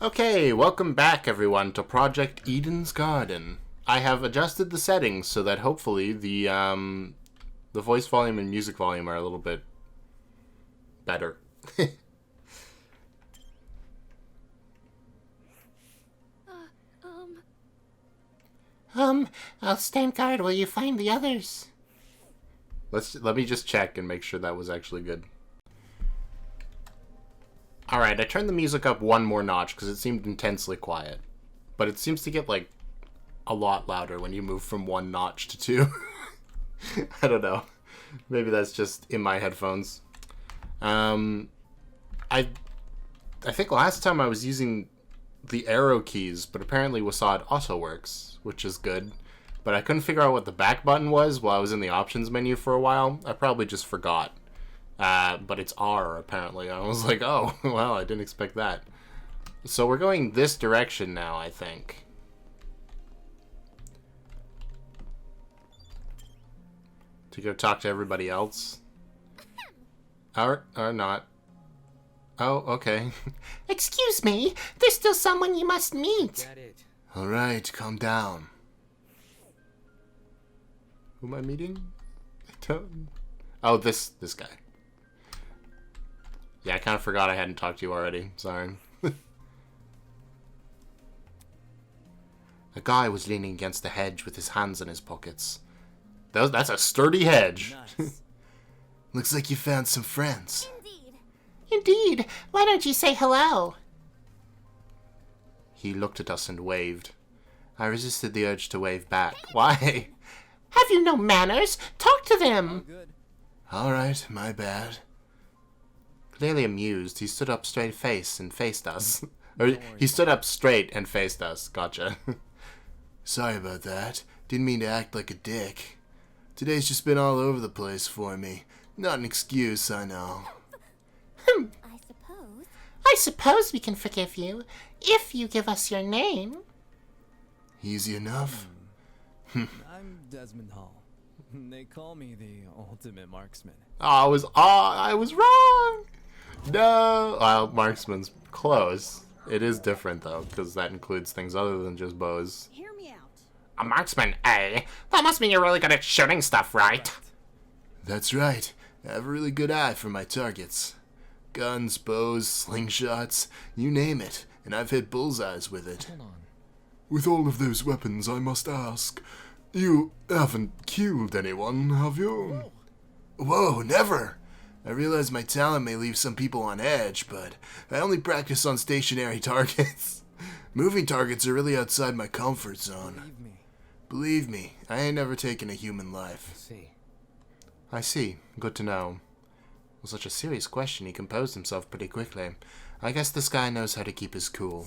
Okay, welcome back everyone to Project Eden's Garden. I have adjusted the settings so that hopefully the voice volume and music volume are a little bit better. I'll stand guard while you find the others. Let me just check and make sure that was actually good. Alright, I turned the music up one more notch because it seemed intensely quiet. But it seems to get, like, a lot louder when you move from one notch to two. I don't know. Maybe that's just in my headphones. I think last time I was using the arrow keys, but apparently Wasad also works, which is good. But I couldn't figure out what the back button was while I was in the options menu for a while. I probably just forgot. But it's R, apparently. I was like, oh, well, I didn't expect that. So we're going this direction now, I think. To go talk to everybody else. Or not. Oh, okay. Excuse me, there's still someone you must meet. Alright, calm down. Who am I meeting? Oh, this guy. Yeah, I kind of forgot I hadn't talked to you already. Sorry. A guy was leaning against the hedge with his hands in his pockets. That's a sturdy hedge. Nice. Looks like you found some friends. Indeed. Why don't you say hello? He looked at us and waved. I resisted the urge to wave back. Why? Have you no manners? Talk to them. All right, my bad. Clearly amused, he stood up straight and faced us. Or, he stood up straight and faced us. Gotcha. Sorry about that. Didn't mean to act like a dick. Today's just been all over the place for me. Not an excuse, I know. I suppose we can forgive you, if you give us your name. Easy enough. I'm Desmond Hall. They call me the ultimate marksman. I was wrong! No! Well, marksman's close. It is different, though, because that includes things other than just bows. Hear me out. A marksman, eh? That must mean you're really good at shooting stuff, right? That's right. I have a really good eye for my targets. Guns, bows, slingshots, you name it, and I've hit bullseyes with it. Hold on. With all of those weapons, I must ask, you haven't killed anyone, have you? Whoa, never! I realize my talent may leave some people on edge, but I only practice on stationary targets. Moving targets are really outside my comfort zone. Believe me, I ain't never taken a human life. I see. Good to know. With such a serious question, he composed himself pretty quickly. I guess this guy knows how to keep his cool.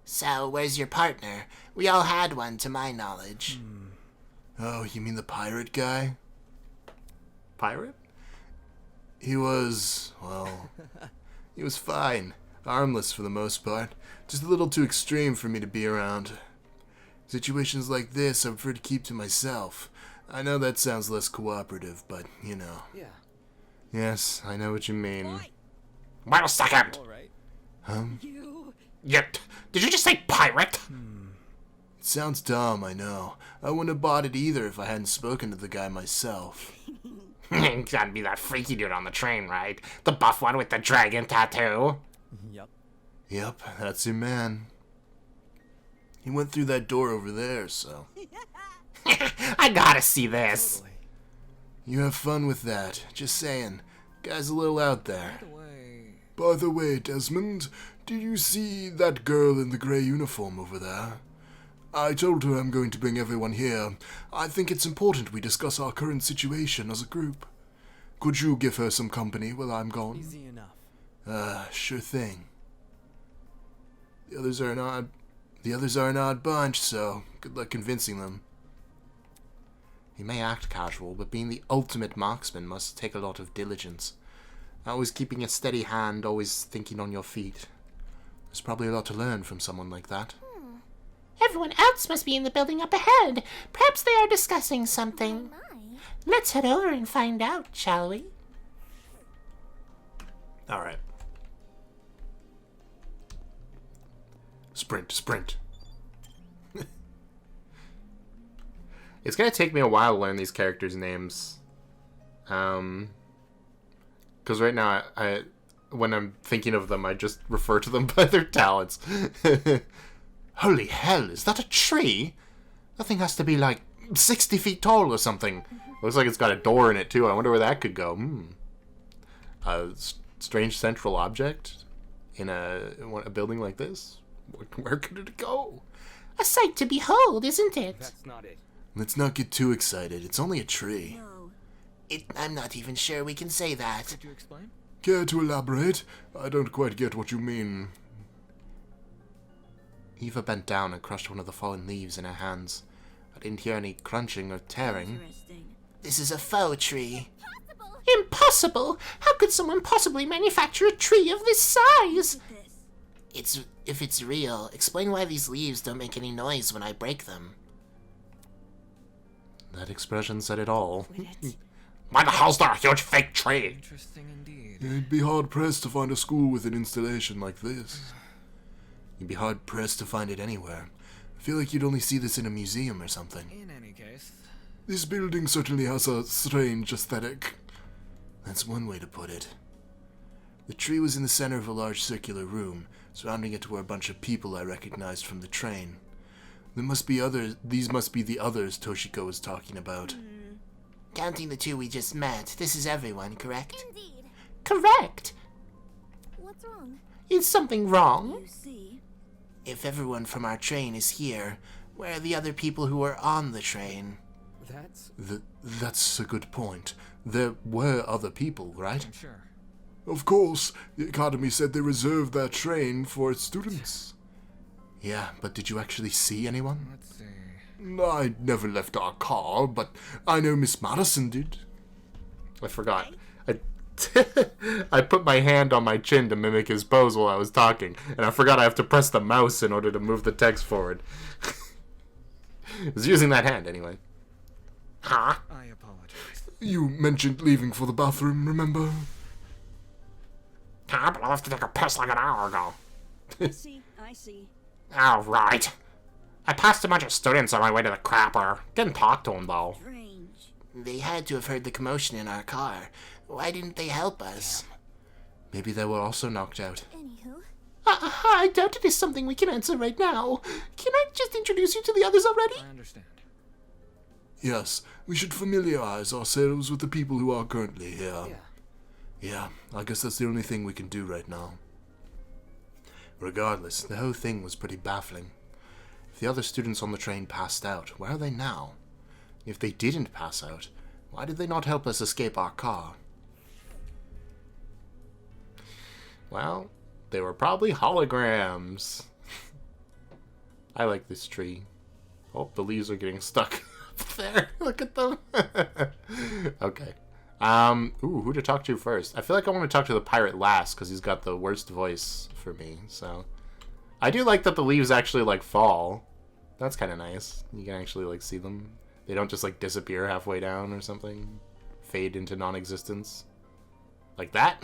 So, where's your partner? We all had one, to my knowledge. Oh, you mean the pirate guy? Pirate? He was, well, he was fine. Harmless for the most part. Just a little too extreme for me to be around. Situations like this, I prefer to keep to myself. I know that sounds less cooperative, but, you know. Yeah. Yes, I know what you mean. Wait a second! All right. Did you just say pirate? It sounds dumb, I know. I wouldn't have bought it either if I hadn't spoken to the guy myself. Gotta be that freaky dude on the train, right? The buff one with the dragon tattoo? Yep, that's your man. He went through that door over there, so... I gotta see this. Totally. You have fun with that. Just saying. Guy's a little out there. By the way, Desmond, did you see that girl in the grey uniform over there? I told her I'm going to bring everyone here. I think it's important we discuss our current situation as a group. Could you give her some company while I'm gone? Easy enough. Sure thing. The others are an odd bunch, so good luck convincing them. He may act casual, but being the ultimate marksman must take a lot of diligence. Always keeping a steady hand, always thinking on your feet. There's probably a lot to learn from someone like that. Everyone else must be in the building up ahead. Perhaps they are discussing something. Let's head over and find out, shall we? Alright. sprint, sprint. It's gonna take me a while to learn these characters' names. Because right now, when I'm thinking of them, I just refer to them by their talents. Holy hell, is that a tree? That thing has to be like 60 feet tall or something. Looks like it's got a door in it too. I wonder where that could go. A strange central object in a building like this? Where could it go? A sight to behold, isn't it? That's not it. Let's not get too excited. It's only a tree. No. I'm not even sure we can say that. Could you explain? Care to elaborate? I don't quite get what you mean. Eva bent down and crushed one of the fallen leaves in her hands. I didn't hear any crunching or tearing. Interesting. This is a faux tree. Impossible. Impossible! How could someone possibly manufacture a tree of this size? This. If it's real, explain why these leaves don't make any noise when I break them. That expression said it all. Quit it. Why the hell's there a huge fake tree? Interesting indeed. You'd be hard-pressed to find a school with an installation like this. You'd be hard-pressed to find it anywhere. I feel like you'd only see this in a museum or something. In any case, This building certainly has a strange aesthetic. That's one way to put it. The tree was in the center of a large circular room. Surrounding it were a bunch of people I recognized from the train. There must be others. These must be the others Toshiko was talking about. Counting the two we just met, this is everyone, correct? Indeed. Correct! What's wrong? Is something wrong? You see. If everyone from our train is here, where are the other people who were on the train? that's... That's a good point. There were other people, right? I'm sure. Of course, the Academy said they reserved their train for its students. Yeah, but did you actually see anyone? Let's see. I never left our car, but I know Miss Madison did. I forgot. I put my hand on my chin to mimic his pose while I was talking, and I forgot I have to press the mouse in order to move the text forward. I was using that hand anyway. Huh? I apologize. You mentioned leaving for the bathroom, remember? Huh? But I left to take a piss like an hour ago. I see. Oh, right. I passed a bunch of students on my way to the crapper. Didn't talk to them, though. Strange. They had to have heard the commotion in our car. Why didn't they help us? Maybe they were also knocked out. Anywho. I doubt it is something we can answer right now. Can I just introduce you to the others already? I understand. Yes, we should familiarize ourselves with the people who are currently here. Yeah, I guess that's the only thing we can do right now. Regardless, the whole thing was pretty baffling. If the other students on the train passed out, where are they now? If they didn't pass out, why did they not help us escape our car? Well, they were probably holograms. I like this tree. Oh, the leaves are getting stuck up there. Look at them. Okay. Ooh, who to talk to first? I feel like I want to talk to the pirate last because he's got the worst voice for me. So, I do like that the leaves actually like fall. That's kind of nice. You can actually like see them. They don't just like disappear halfway down or something, fade into non-existence, like that.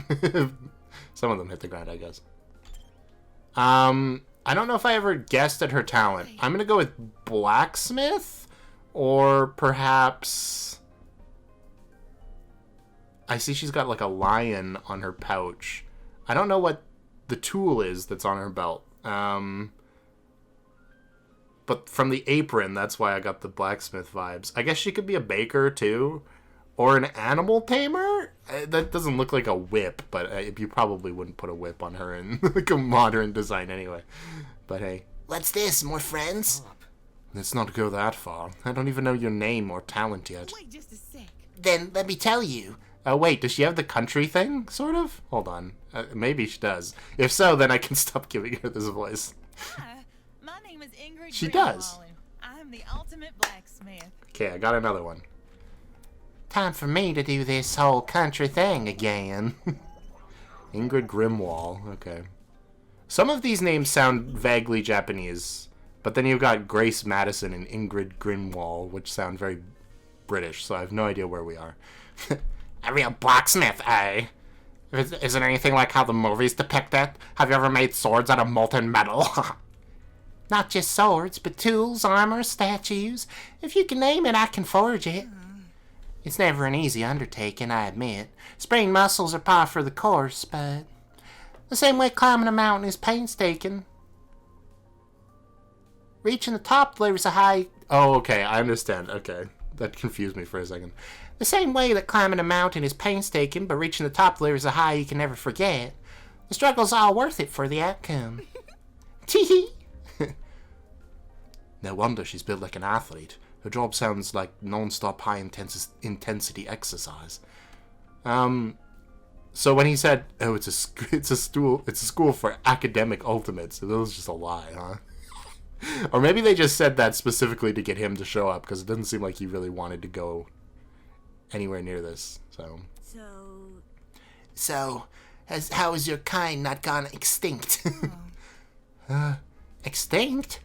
Some of them hit the ground, I guess. I don't know if I ever guessed at her talent. I'm gonna go with Blacksmith, or perhaps. I see she's got like a lion on her pouch. I don't know what the tool is that's on her belt. But from the apron, that's why I got the blacksmith vibes. I guess she could be a baker too, or an animal tamer. That doesn't look like a whip, but you probably wouldn't put a whip on her in like a modern design anyway. But hey, What's this, more friends? let's not go that far. I don't even know your name or talent yet. Wait just a sec. Then let me tell you. Oh wait, does she have the country thing? Sort of? Hold on. Maybe she does. If so, then I can stop giving her this voice. Hi, my name is Ingrid. She Greenwall, does. and I'm the ultimate blacksmith. Okay, I got another one. Time for me to do this whole country thing again. Ingrid Grimwall. Okay. Some of these names sound vaguely Japanese, but then you've got Grace Madison and Ingrid Grimwall, which sound very British, so I have no idea where we are. A real blacksmith, eh? Is it anything like how the movies depict it? Have you ever made swords out of molten metal? Not just swords, but tools, armor, statues. If you can name it, I can forge it. It's never an easy undertaking, I admit. Sprained muscles are par for the course, but the same way climbing a mountain is painstaking. Reaching the top delivers a high... Oh, okay, I understand. Okay, that confused me for a second. The same way that climbing a mountain is painstaking, but reaching the top delivers a high you can never forget. The struggle's all worth it for the outcome. Tee-hee! No wonder she's built like an athlete. Her job sounds like non-stop high-intensity exercise. So when he said, "Oh, it's a school for academic ultimates," it was just a lie, huh? Or maybe they just said that specifically to get him to show up, because it doesn't seem like he really wanted to go anywhere near this. So, how has your kind not gone extinct? Extinct?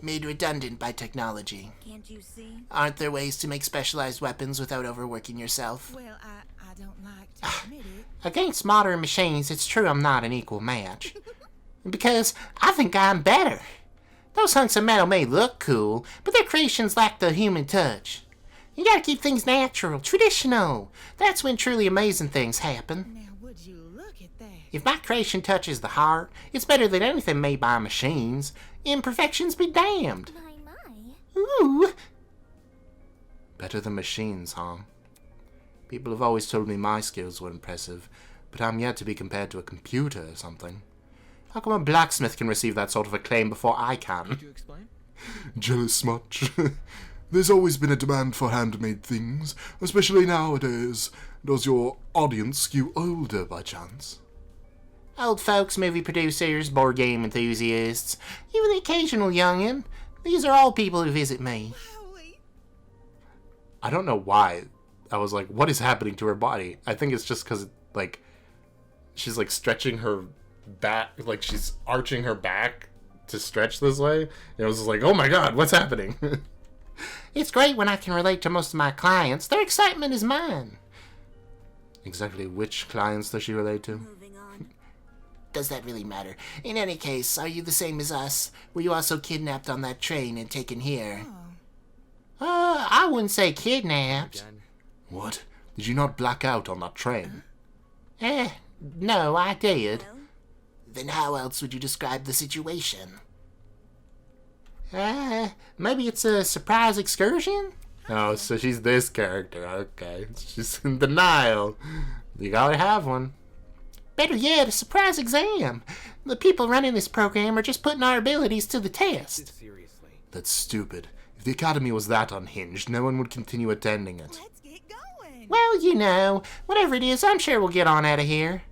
Made redundant by technology. Can't you see? Aren't there ways to make specialized weapons without overworking yourself? Well, I don't like to admit it. Against modern machines, it's true I'm not an equal match. Because I think I'm better. Those hunks of metal may look cool, but their creations lack the human touch. You gotta keep things natural, traditional. That's when truly amazing things happen. Now, would you look at that? If my creation touches the heart, it's better than anything made by machines. Imperfections be damned. My. Ooh. Better than machines, huh? People have always told me my skills were impressive, but I'm yet to be compared to a computer or something. How come a blacksmith can receive that sort of acclaim before I can? Could you explain? Jealous much? There's always been a demand for handmade things, especially nowadays. Does your audience skew older by chance? Old folks, movie producers, board game enthusiasts, even the occasional youngin'. These are all people who visit me. Howie. I don't know why. I was like, what is happening to her body? I think it's just because, like, she's, like, stretching her back, like, she's arching her back to stretch this way. And I was just like, oh my god, what's happening? It's great when I can relate to most of my clients. Their excitement is mine. Exactly which clients does she relate to? Moving on. Does that really matter? In any case, are you the same as us? Were you also kidnapped on that train and taken here? I wouldn't say kidnapped. Again. What? Did you not black out on that train? No, I did. Well, Then how else would you describe the situation? Maybe it's a surprise excursion? Oh, so she's this character. Okay. She's in denial. You gotta have one. Better yet, a surprise exam. The people running this program are just putting our abilities to the test. Seriously. That's stupid. If the academy was that unhinged, no one would continue attending it. Let's get going. Well, you know, whatever it is, I'm sure we'll get on out of here.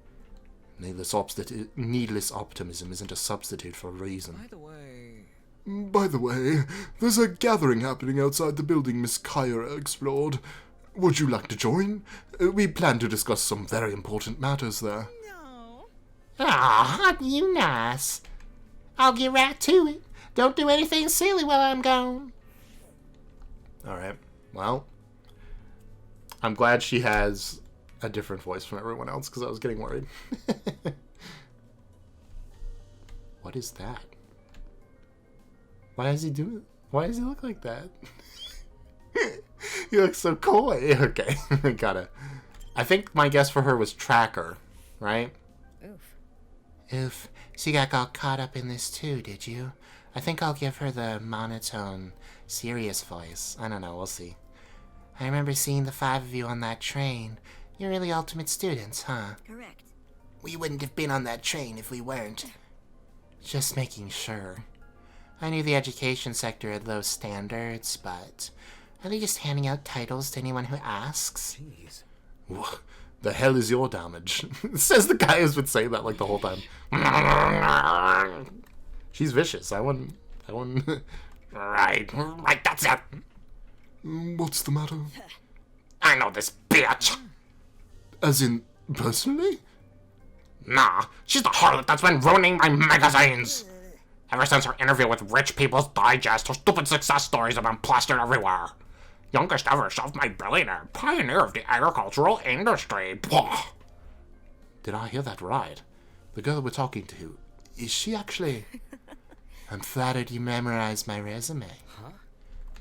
Needless optimism isn't a substitute for reason. By the By the way, way, there's a gathering happening outside the building Miss Kyra explored. Would you like to join? We plan to discuss some very important matters there. No. Aw, you nice. I'll get right to it. Don't do anything silly while I'm gone. Alright. Well, I'm glad she has a different voice from everyone else because I was getting worried. What is that? Why is he doing? Why does he look like that? He looks so coy. Okay, I think my guess for her was Tracker, right? Oof. So you got all caught up in this too, did you? I think I'll give her the monotone, serious voice. I don't know, we'll see. I remember seeing the 5 of you on that train. You're really ultimate students, huh? correct. We wouldn't have been on that train if we weren't. Just making sure. I knew the education sector had low standards, but are they just handing out titles to anyone who asks? jeez. What the hell is your damage? Says the guy who's been saying that like the whole time. She's vicious. I wouldn't. Right, that's it. What's the matter? I know this bitch. As in, personally? Nah, she's the harlot that's been ruining my magazines. Ever since her interview with Rich People's Digest, her stupid success stories have been plastered everywhere. Youngest ever self-made billionaire, pioneer of the agricultural industry. Blah. Did I hear that right? The girl we're talking to, is she actually... I'm flattered you memorized my resume. Huh?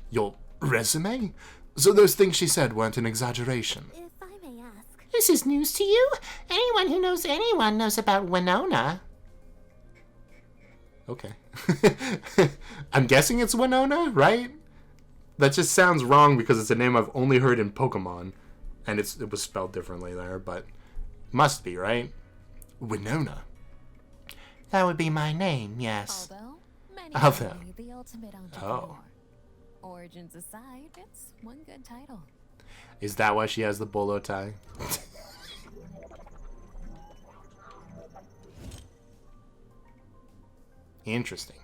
Your resume? So those things she said weren't an exaggeration. If I may ask. This is news to you? Anyone who knows anyone knows about Winona. Okay. I'm guessing it's Winona, right? That just sounds wrong because it's a name I've only heard in Pokemon. And it was spelled differently there, but must be, right? Winona. That would be my name, yes. Although, many Although. call me the ultimate entrepreneur. Oh. Origins aside, it's one good title. Is that why she has the bolo tie? Interesting.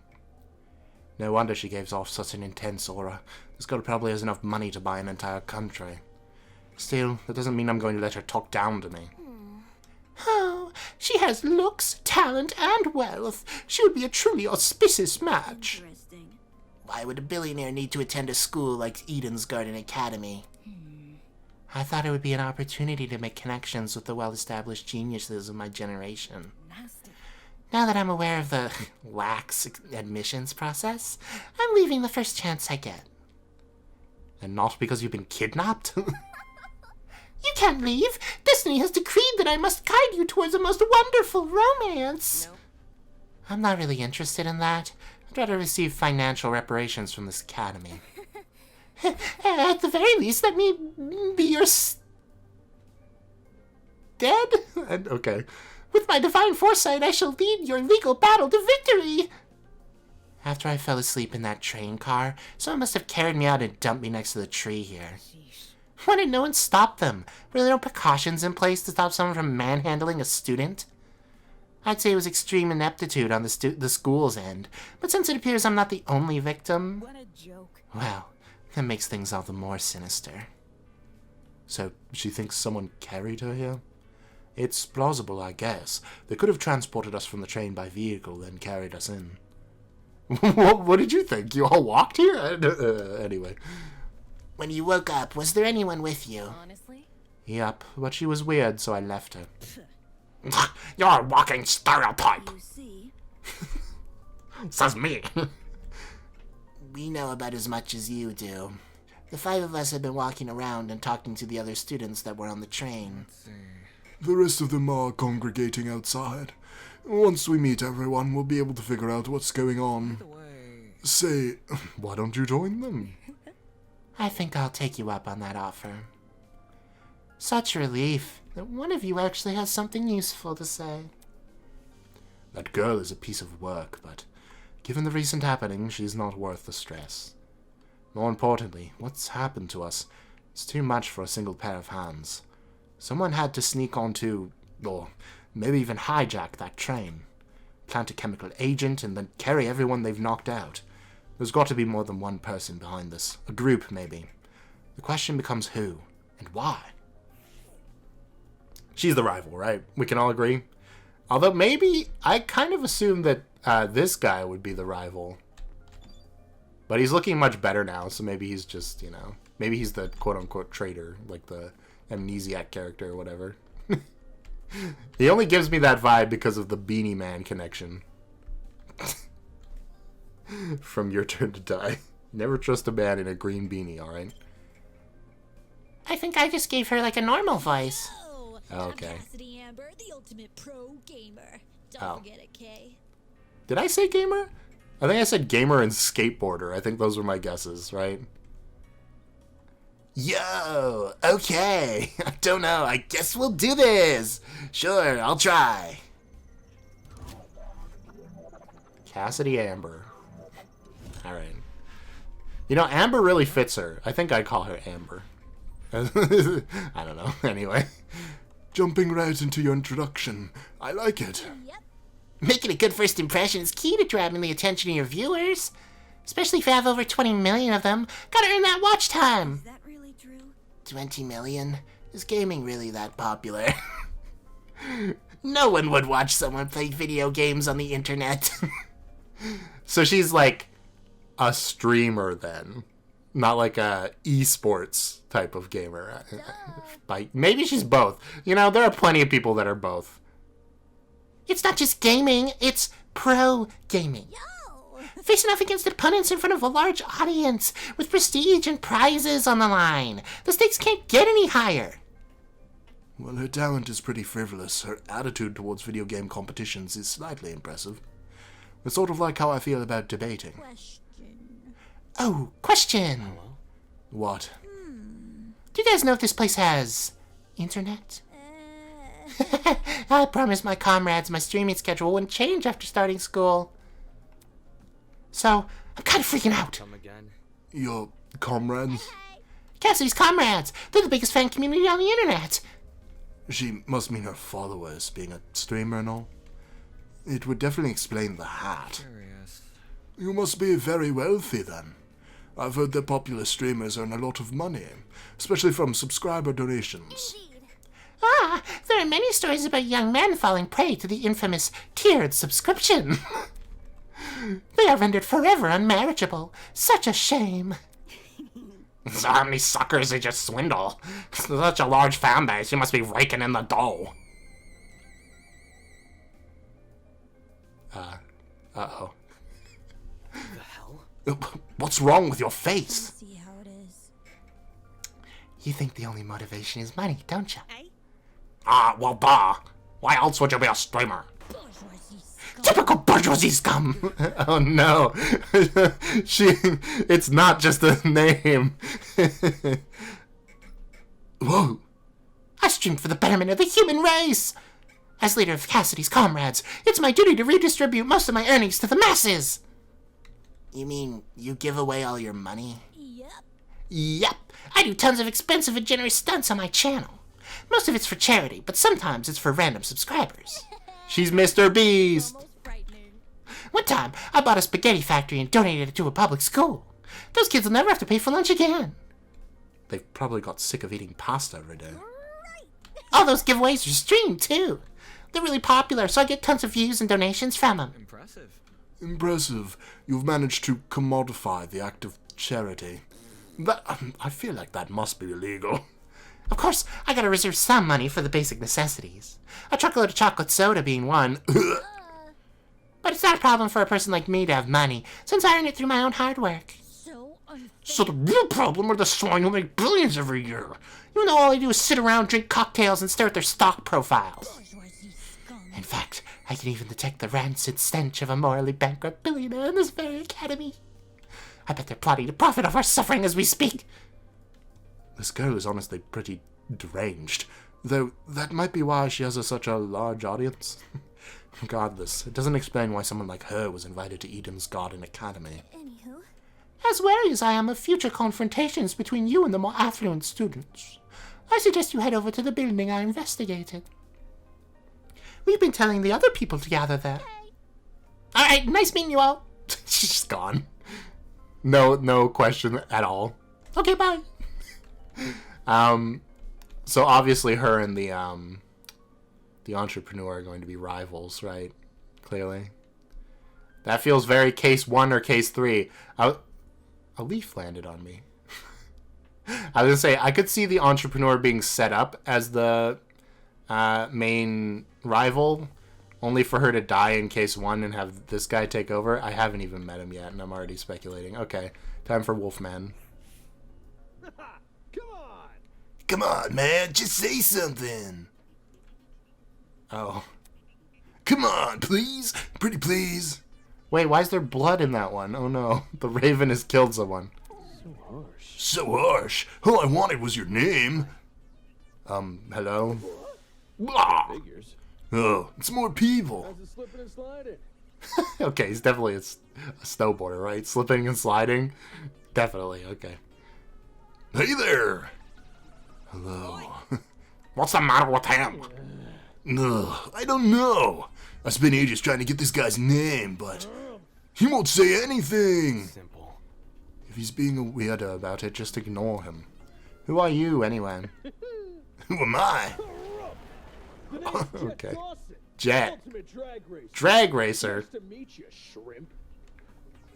No wonder she gives off such an intense aura. This girl probably has enough money to buy an entire country. Still, that doesn't mean I'm going to let her talk down to me. Oh, she has looks, talent, and wealth. She would be a truly auspicious match. Interesting. Why would a billionaire need to attend a school like Eden's Garden Academy? I thought it would be an opportunity to make connections with the well-established geniuses of my generation. Nasty. Now that I'm aware of the lax admissions process, I'm leaving the first chance I get. And not because you've been kidnapped? You can't leave! Destiny has decreed that I must guide you towards a most wonderful romance! Nope. I'm not really interested in that. I'd rather receive financial reparations from this academy. At the very least, let me be your dead? Okay. With my divine foresight, I shall lead your legal battle to victory! After I fell asleep in that train car, someone must have carried me out and dumped me next to the tree here. Why did no one stop them? Were there no precautions in place to stop someone from manhandling a student? I'd say it was extreme ineptitude on the school's end, but since it appears I'm not the only victim, What a joke. well, that makes things all the more sinister. So she thinks someone carried her here? It's plausible, I guess. They could have transported us from the train by vehicle, then carried us in. What did you think? You all walked here? Anyway. When you woke up, was there anyone with you? Honestly, Yep, but she was weird, so I left her. You're a walking stereotype! You see, Says me. We know about as much as you do. The 5 of us have been walking around and talking to the other students that were on the train. The rest of them are congregating outside. Once we meet everyone, we'll be able to figure out what's going on. Say, why don't you join them? I think I'll take you up on that offer. Such relief that one of you actually has something useful to say. That girl is a piece of work, but given the recent happening, she's not worth the stress. More importantly, what's happened to us is too much for a single pair of hands. Someone had to sneak onto, or maybe even hijack that train, plant a chemical agent, and then carry everyone they've knocked out. There's got to be more than one person behind this. A group, maybe. The question becomes who, and why? She's the rival, right? We can all agree? Although maybe, I kind of assumed that this guy would be the rival. But he's looking much better now, so maybe he's just, you know, maybe he's the quote-unquote traitor, like the amnesiac character or whatever. He only gives me that vibe because of the Beanie Man connection. From Your Turn to Die. Never trust a man in a green beanie, alright? I think I just gave her like a normal voice. oh, Okay. I'm Cassidy Amber, the ultimate pro gamer. Don't Oh. forget it, Kay. Did I say gamer? I think I said gamer and skateboarder. I think those were my guesses, right? Yo, okay. I don't know. I guess we'll do this. Sure, I'll try. Cassidy Amber. Alright. You know, Amber really fits her. I think I'd call her Amber. I don't know. Anyway. Jumping right into your introduction. I like it. Yep. Making a good first impression is key to grabbing the attention of your viewers. Especially if you have over 20 million of them. Gotta earn that watch time. Is that really true? 20 million? Is gaming really that popular? No one would watch someone play video games on the internet. So she's like a streamer then. Not like a esports type of gamer. Maybe she's both. You know, there are plenty of people that are both. It's not just gaming, it's pro gaming. Yo! facing off against opponents in front of a large audience, with prestige and prizes on the line. The stakes can't get any higher. Well, her talent is pretty frivolous. Her attitude towards video game competitions is slightly impressive. It's sort of like how I feel about debating. Question. Oh, question. What? Do you guys know if this place has internet? I promised my comrades my streaming schedule wouldn't change after starting school. So, I'm kind of freaking out. Come again. Your comrades? Cassie's comrades! They're the biggest fan community on the internet! She must mean her followers, being a streamer and all. It would definitely explain the hat. Curious. You must be very wealthy then. I've heard that popular streamers earn a lot of money, especially from subscriber donations. Ah, there are many stories about young men falling prey to the infamous tiered subscription. They are rendered forever unmarriageable. Such a shame. So how many suckers did you swindle? Such a large fan base, you must be raking in the dough. Uh-oh. The hell? What's wrong with your face? See how it is. You think the only motivation is money, don't you? Ah, well, duh. Why else would you be a streamer? Bourgeoisie scum. Typical bourgeoisie scum! Oh no. It's not just a name. Whoa. I stream for the betterment of the human race! As leader of Cassidy's comrades, it's my duty to redistribute most of my earnings to the masses! You mean you give away all your money? Yep. Yep, I do tons of expensive and generous stunts on my channel. Most of it's for charity, but sometimes it's for random subscribers. She's Mr. Beast. Almost frightening. One time, I bought a spaghetti factory and donated it to a public school. Those kids will never have to pay for lunch again. They've probably got sick of eating pasta every day. All those giveaways are streamed, too. They're really popular, so I get tons of views and donations from them. Impressive. Impressive. You've managed to commodify the act of charity. I feel like that must be illegal. Of course, I gotta reserve some money for the basic necessities. A truckload of chocolate soda being one. But it's not a problem for a person like me to have money, since I earn it through my own hard work. So unfair. So the real problem are the swine who make billions every year. Even though all they do is sit around, drink cocktails, and stare at their stock profiles. Bourgeoisie scum. In fact, I can even detect the rancid stench of a morally bankrupt billionaire in this very academy. I bet they're plotting to profit off our suffering as we speak. This girl is honestly pretty deranged. Though that might be why she has such a large audience. Regardless, it doesn't explain why someone like her was invited to Eden's Garden Academy. Anywho. As wary as I am of future confrontations between you and the more affluent students, I suggest you head over to the building I investigated. We've been telling the other people to gather there. Alright, nice meeting you all. She's just gone. No question at all. Okay, bye. So obviously her and the entrepreneur are going to be rivals, right? Clearly. That feels very case 1 or case 3. A leaf landed on me. I was gonna say, I could see the entrepreneur being set up as the main rival, only for her to die in case 1 and have this guy take over. I haven't even met him yet, and I'm already speculating. Okay, time for Wolfman. Come on, man, just say something. Oh. Come on, please. Pretty please. Wait, why is there blood in that one? Oh no, the raven has killed someone. So harsh. All I wanted was your name. Hello? Blah. Oh, it's more people. Okay, he's definitely a snowboarder, right? Slipping and sliding? Definitely, okay. Hey there! Hello. What's the matter with him? Ugh, I don't know. I spent ages trying to get this guy's name, but he won't say anything. Simple. If he's being a weirdo about it, just ignore him. Who are you, anyway? Who am I? Okay. Jet. Drag racer.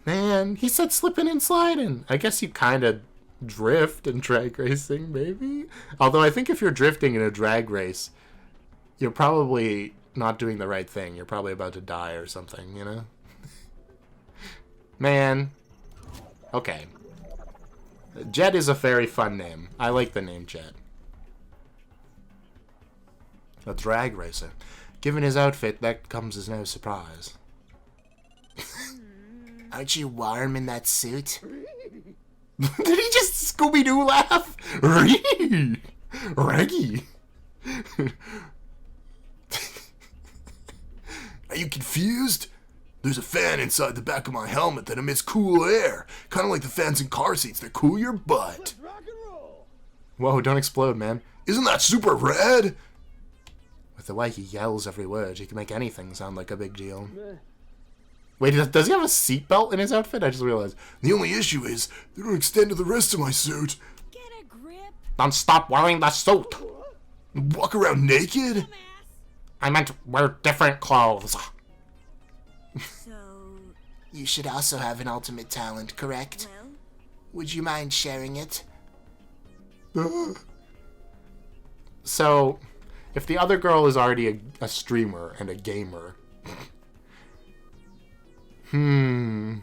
Man, he said slipping and sliding. I guess you kind of drift in drag racing, maybe? Although I think if you're drifting in a drag race, you're probably not doing the right thing. You're probably about to die or something, you know? Man. Okay. Jet is a very fun name. I like the name Jet. A drag racer. Given his outfit, that comes as no surprise. Aren't you warm in that suit? Did he just Scooby-Doo laugh? Reggie. Are you confused? There's a fan inside the back of my helmet that emits cool air. Kind of like the fans in car seats that cool your butt. Whoa, don't explode, man. Isn't that super rad? With the way he yells every word, he can make anything sound like a big deal. Wait, does he have a seatbelt in his outfit? I just realized. The only issue is, they don't extend to the rest of my suit. Get a grip, Don't stop wearing the suit. Walk around naked? dumbass. I meant wear different clothes. So, You should also have an ultimate talent, correct? well, Would you mind sharing it? So, if the other girl is already a streamer and a gamer... The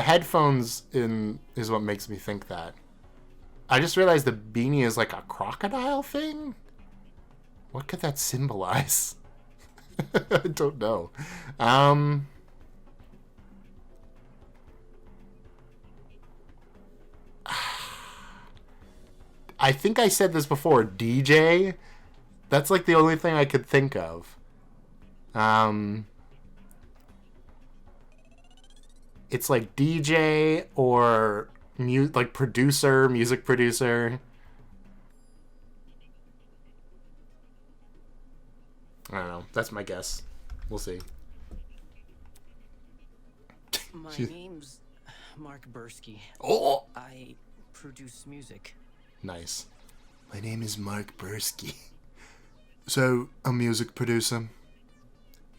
headphones is what makes me think that. I just realized the beanie is like a crocodile thing? What could that symbolize? I don't know. I think I said this before. DJ? That's like the only thing I could think of. It's like DJ or like producer, music producer. I don't know. That's my guess. We'll see. My name's Mark Bursky. Oh, I produce music. Nice. my name is Mark Bursky. So, a music producer?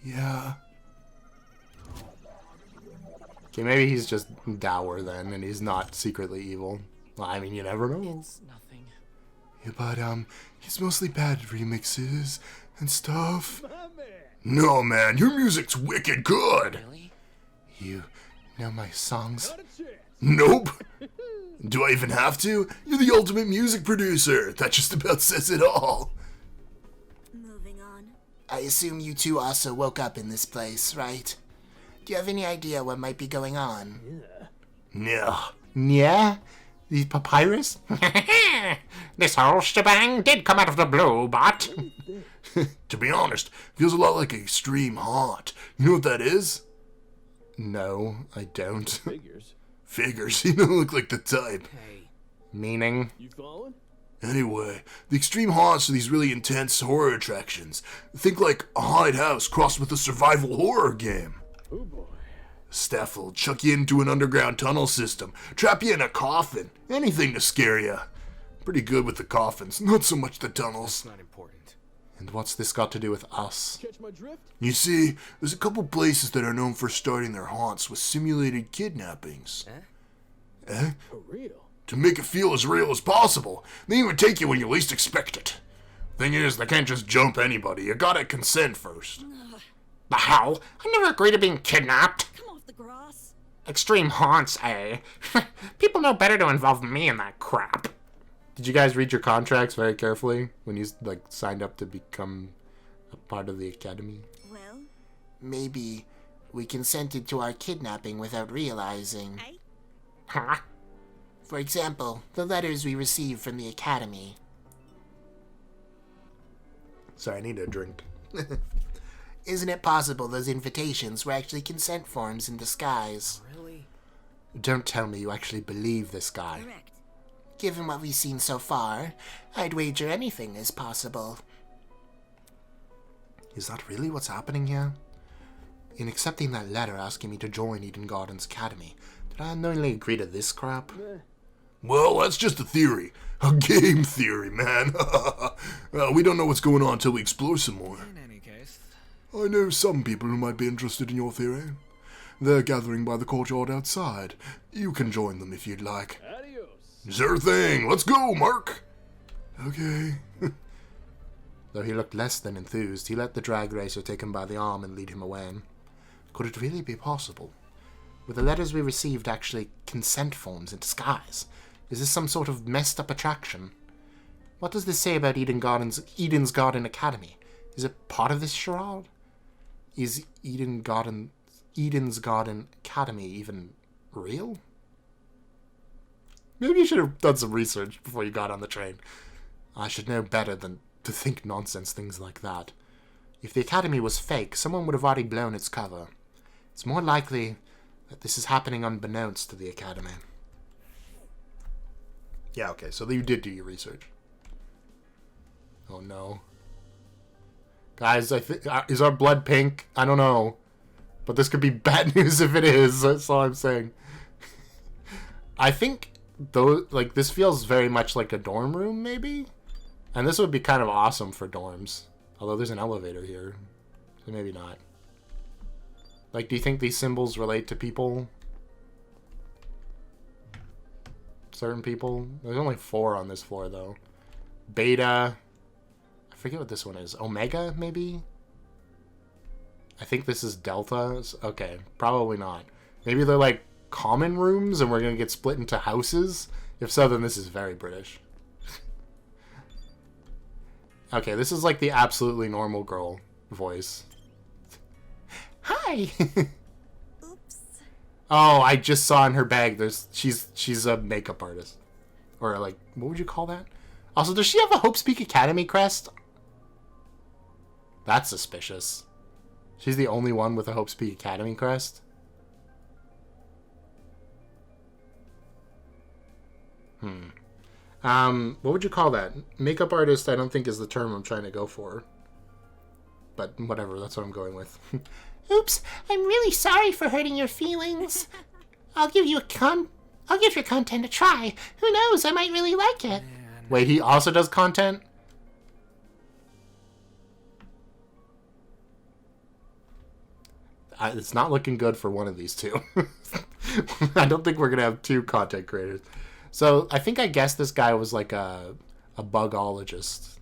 Yeah. Okay, maybe he's just dour then, and he's not secretly evil. Well, I mean, you never know. It's nothing. Yeah, but, he's mostly bad at remixes and stuff. No, man, your music's wicked good. Really? You know my songs? Nope. Do I even have to? You're the ultimate music producer. That just about says it all. moving on. I assume you two also woke up in this place, right? Do you have any idea what might be going on? Yeah. Yeah? The papyrus? This whole shebang did come out of the blue, but... To be honest, feels a lot like extreme hot. You know what that is? No, I don't. Figures. You don't look like the type. Hey, Meaning? Anyway, the extreme haunts are these really intense horror attractions. Think like a haunted house crossed with a survival horror game. Oh boy. Staff will chuck you into an underground tunnel system, trap you in a coffin, anything to scare you. Pretty good with the coffins, not so much the tunnels. not important. And what's this got to do with us? You see, there's a couple places that are known for starting their haunts with simulated kidnappings. Eh? For real? To make it feel as real as possible. They even take you when you least expect it. Thing is, they can't just jump anybody. You gotta consent first. The hell? I never agreed to being kidnapped. Come off the grass. Extreme haunts, eh? People know better to involve me in that crap. Did you guys read your contracts very carefully when you like signed up to become a part of the academy? Well, Maybe we consented to our kidnapping without realizing. eh? Huh? For example, the letters we received from the academy. Sorry, I need a drink. Isn't it possible those invitations were actually consent forms in disguise? Really? Don't tell me you actually believe this guy. Correct. Given what we've seen so far, I'd wager anything is possible. Is that really what's happening here? In accepting that letter asking me to join Eden Gardens Academy, did I unknowingly agree to this crap? Well, that's just a theory. A game theory, man. We don't know what's going on until we explore some more. In any case, I know some people who might be interested in your theory. They're gathering by the courtyard outside. You can join them if you'd like. Sure thing. Let's go, Mark. Okay. Though he looked less than enthused, he let the drag racer take him by the arm and lead him away. Could it really be possible? Were the letters we received actually consent forms in disguise? Is this some sort of messed up attraction? What does this say about Eden's Garden Academy? Is it part of this charade? Is Eden's Garden Academy even real? Maybe you should have done some research before you got on the train. I should know better than to think nonsense things like that. If the Academy was fake, someone would have already blown its cover. It's more likely that this is happening unbeknownst to the Academy. Yeah, okay, so you did do your research. Oh no. Guys, I think is our blood pink? I don't know. But this could be bad news if it is. That's all I'm saying. I think though, like, this feels very much like a dorm room, maybe? And this would be kind of awesome for dorms. Although there's an elevator here. So maybe not. Like, do you think these symbols relate to people? Certain people? There's only 4 on this floor, though. Beta. I forget what this one is. Omega, maybe? I think this is Delta. Okay, probably not. Maybe they're like common rooms and we're going to get split into houses? If so, then this is very British. Okay, this is like the absolutely normal girl voice. Hi! Oops. Oh, I just saw in her bag, she's a makeup artist. Or like, what would you call that? Also, does she have a Hope's Peak Academy crest? That's suspicious. She's the only one with a Hope's Peak Academy crest? What would you call that? Makeup artist, I don't think is the term I'm trying to go for. But whatever, that's what I'm going with. Oops, I'm really sorry for hurting your feelings. I'll give your content a try. Who knows, I might really like it. Wait, he also does content? It's not looking good for one of these two. I don't think we're going to have 2 content creators. So, I think I guessed this guy was like a bugologist.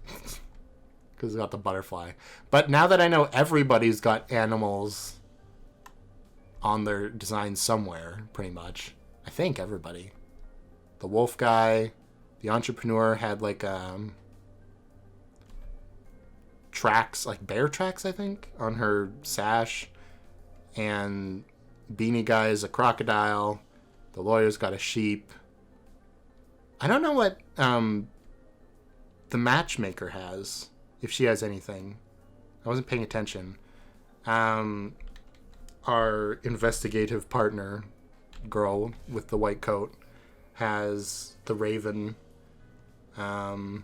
Because he got the butterfly. But now that I know everybody's got animals on their design somewhere, pretty much. I think everybody. The wolf guy, the entrepreneur had like tracks, like bear tracks, I think, on her sash. And beanie guy is a crocodile. The lawyer's got a sheep. I don't know what the matchmaker has, if she has anything. I wasn't paying attention. Our investigative partner, girl with the white coat, has the raven. So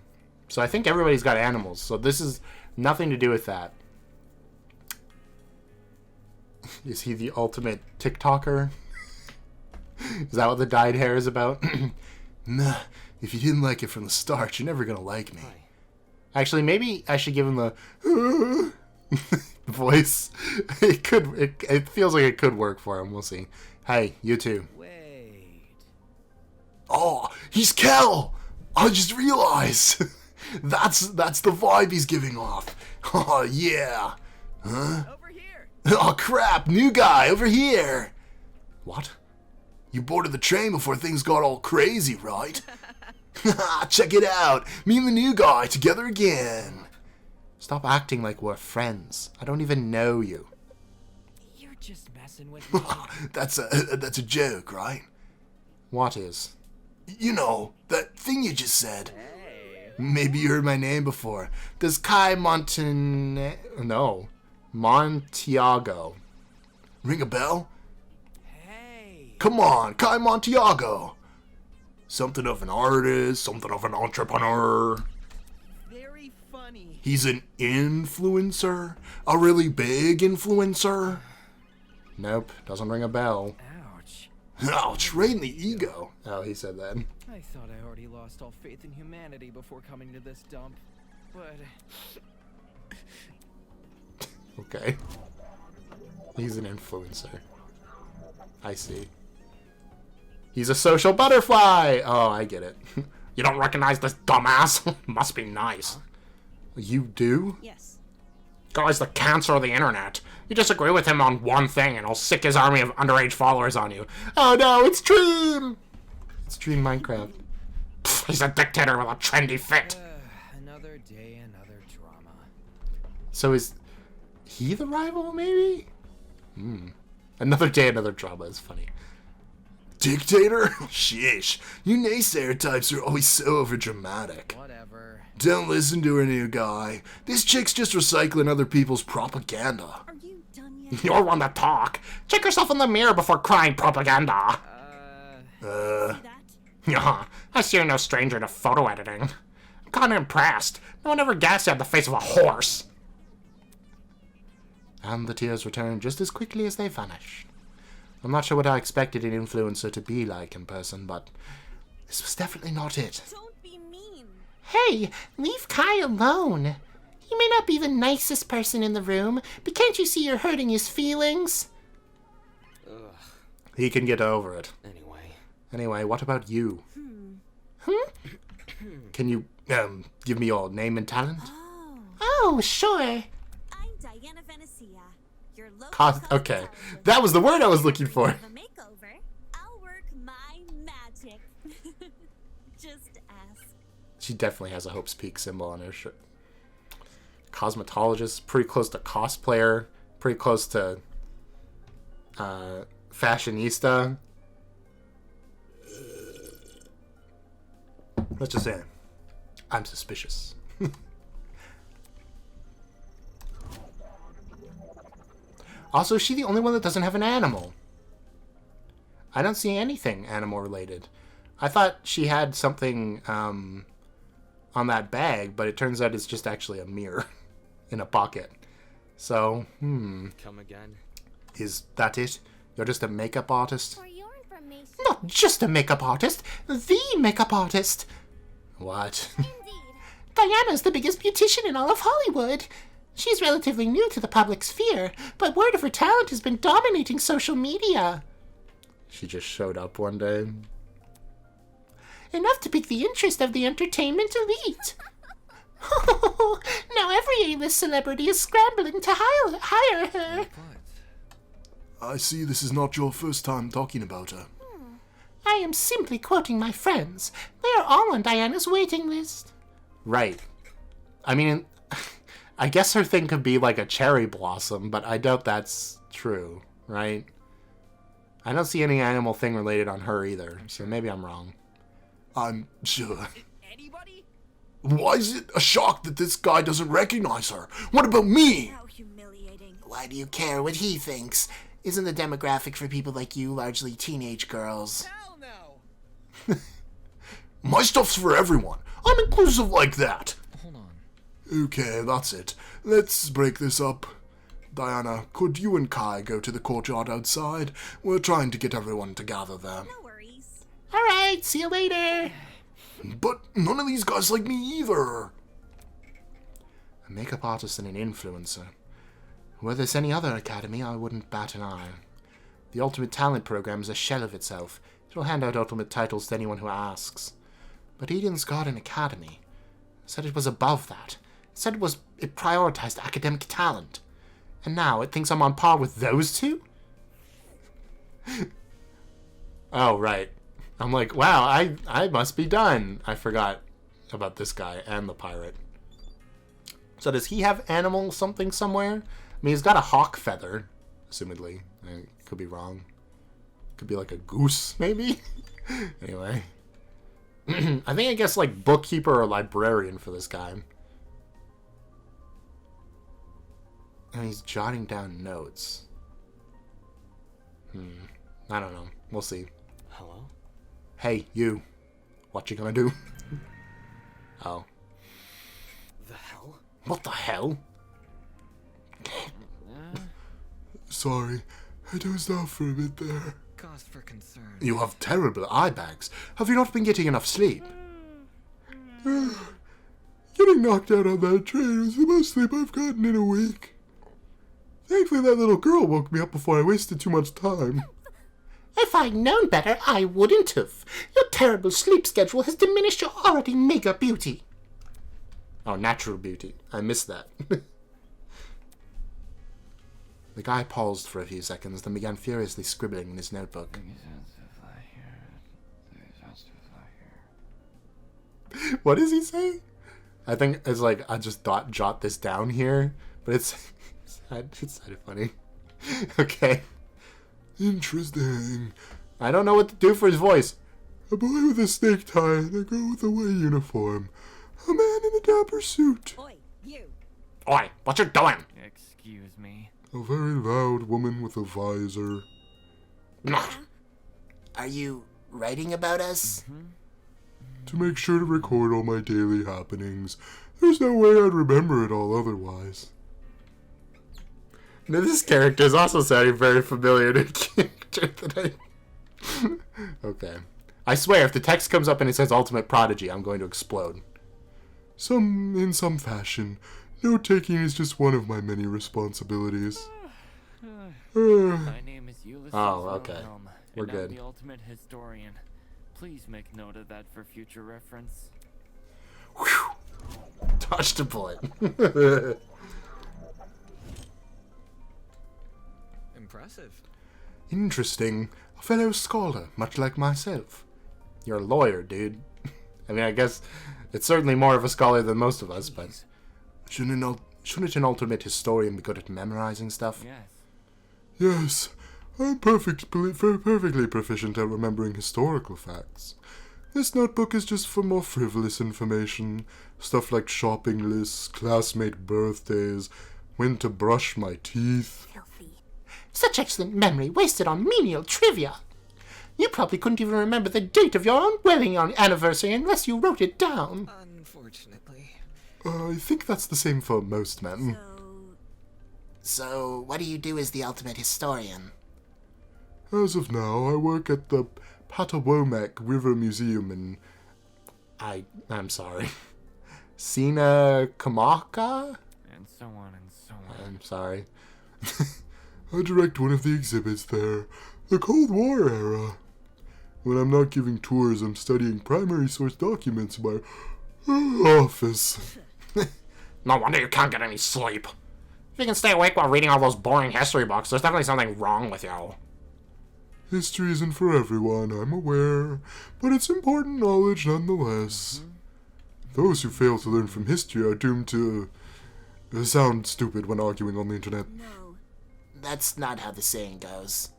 I think everybody's got animals. So this is nothing to do with that. Is he the ultimate TikToker? Is that what the dyed hair is about? Nah, if you didn't like it from the start, you're never gonna like me. Actually, maybe I should give him the voice. It feels like it could work for him. We'll see. Hey, you too. Wait. Oh, he's Kel! I just realized. That's the vibe he's giving off. Oh, yeah. Huh? Over here. Oh, crap, new guy, over here. What? You boarded the train before things got all crazy, right? Check it out. Me and the new guy together again. Stop acting like we're friends. I don't even know you. You're just messing with me. That's a joke, right? What is? You know, that thing you just said. Hey. Maybe you heard my name before. Does Montiago ring a bell? Hey. Come on, Kai Montiago. Something of an artist, something of an entrepreneur. Very funny. He's an influencer? A really big influencer? Nope, doesn't ring a bell. Ouch. Ouch, right in the ego. Oh, he said that. I thought I already lost all faith in humanity before coming to this dump. But Okay. He's an influencer. I see. He's a social butterfly! Oh, I get it. You don't recognize this dumbass? Must be nice. You do? Yes. Guy's the cancer of the internet. You disagree with him on one thing and he'll sick his army of underage followers on you. Oh no, it's Dream! It's Dream Minecraft. Pfft, he's a dictator with a trendy fit. Another day, another drama. So is he the rival, maybe? Another day, another drama is funny. Dictator? Sheesh. You naysayer types are always so overdramatic. Whatever. Don't listen to her, new guy. This chick's just recycling other people's propaganda. Are you done yet? You're one to talk. Check yourself in the mirror before crying propaganda. See that? Yeah, I see you're no stranger to photo editing. I'm kinda impressed. No one ever guessed you had the face of a horse. And the tears returned just as quickly as they vanished. I'm not sure what I expected an influencer to be like in person, but this was definitely not it. Don't be mean. Hey, leave Kai alone. He may not be the nicest person in the room, but can't you see you're hurting his feelings? He can get over it. Anyway, What about you? Can you, give me your name and talent? Oh, sure. I'm Diana Venecia. Your local Okay, that was the word I was looking for. A makeover. I'll work my magic. Just ask. She definitely has a Hope's Peak symbol on her shirt. Cosmetologist, pretty close to cosplayer, pretty close to fashionista. Let's just say I'm suspicious. Also, is she the only one that doesn't have an animal? I don't see anything animal related. I thought she had something on that bag, but it turns out it's just actually a mirror in a pocket. So, come again. is that it? You're just a makeup artist? For your information, Not just a makeup artist, the makeup artist. What? indeed. Diana's the biggest beautician in all of Hollywood. She's relatively new to the public sphere, but word of her talent has been dominating social media. She just showed up one day. Enough to pique the interest of the entertainment elite. Now every A-list celebrity is scrambling to hire her. What? I see this is not your first time talking about her. I am simply quoting my friends. They are all on Diana's waiting list. Right. I mean, I guess her thing could be like a cherry blossom, but I doubt that's true, right? I don't see any animal thing related on her either, so maybe I'm wrong. I'm sure. Anybody? Why is it a shock that this guy doesn't recognize her? What about me? How humiliating. Why do you care what he thinks? Isn't the demographic for people like you largely teenage girls? Hell no! My stuff's for everyone. I'm inclusive like that. Hold on. Okay, that's it. Let's break this up. Diana, could you and Kai go to the courtyard outside? We're trying to get everyone to gather there. No worries. Alright, see you later. But none of these guys like me either. A makeup artist and an influencer. Were this any other academy, I wouldn't bat an eye. The Ultimate Talent program is a shell of itself. It'll hand out ultimate titles to anyone who asks. But Eden's got an academy. It said it was above that. It said it prioritized academic talent. And now it thinks I'm on par with those two? Oh, right. I'm like, wow, I must be done. I forgot about this guy and the pirate. So does he have animal something somewhere? I mean, he's got a hawk feather, assumedly. I could be wrong. Could be like a goose, maybe? Anyway. I guess like bookkeeper or librarian for this guy. And he's jotting down notes. I don't know. We'll see. Hello? Hey, you. What you gonna do? Oh. The hell? What the hell? Sorry, I dozed off for a bit there. Cause for concern. You have terrible eye bags. Have you not been getting enough sleep? Getting knocked out on that train was the most sleep I've gotten in a week. Thankfully, that little girl woke me up before I wasted too much time. If I'd known better, I wouldn't have. Your terrible sleep schedule has diminished your already mega beauty. Oh, natural beauty. I missed that. The guy paused for a few seconds, then began furiously scribbling in his notebook. What does he say? I think it's like, I just jot this down here, but it's kind of funny. Okay. Interesting. I don't know what to do for his voice. A boy with a snake tie and a girl with a white uniform. A man in a dapper suit. Oi, you. Oi, what you doing? Excuse me. A very loud woman with a visor. Are you writing about us? To make sure to record all my daily happenings. There's no way I'd remember it all otherwise. Now, this character is also sounding very familiar to character that I... Okay. I swear, if the text comes up and it says Ultimate Prodigy, I'm going to explode. In some fashion. Note-taking is just one of my many responsibilities. My name is Ulysses okay. Wilhelm, We're and good. I'm the ultimate historian. Please make note of that for future reference. Dodged a bullet. Impressive. Interesting. A fellow scholar, much like myself. You're a lawyer, dude. I mean, I guess it's certainly more of a scholar than most of us, but... Shouldn't an ultimate historian be good at memorizing stuff? Yes. Yes, I'm perfectly proficient at remembering historical facts. This notebook is just for more frivolous information. Stuff like shopping lists, classmate birthdays, when to brush my teeth. Filthy. Such excellent memory wasted on menial trivia. You probably couldn't even remember the date of your own wedding anniversary unless you wrote it down. Unfortunately. I think that's the same for most men. So, what do you do as the ultimate historian? As of now, I work at the Patawomack River Museum in... I'm sorry. Sina Kamaka? And so on and so on. I'm sorry. I direct one of the exhibits there, the Cold War era. When I'm not giving tours, I'm studying primary source documents in my office. No wonder you can't get any sleep. If you can stay awake while reading all those boring history books, there's definitely something wrong with you. History isn't for everyone, I'm aware, but it's important knowledge nonetheless. Those who fail to learn from history are doomed to sound stupid when arguing on the internet. No. That's not how the saying goes.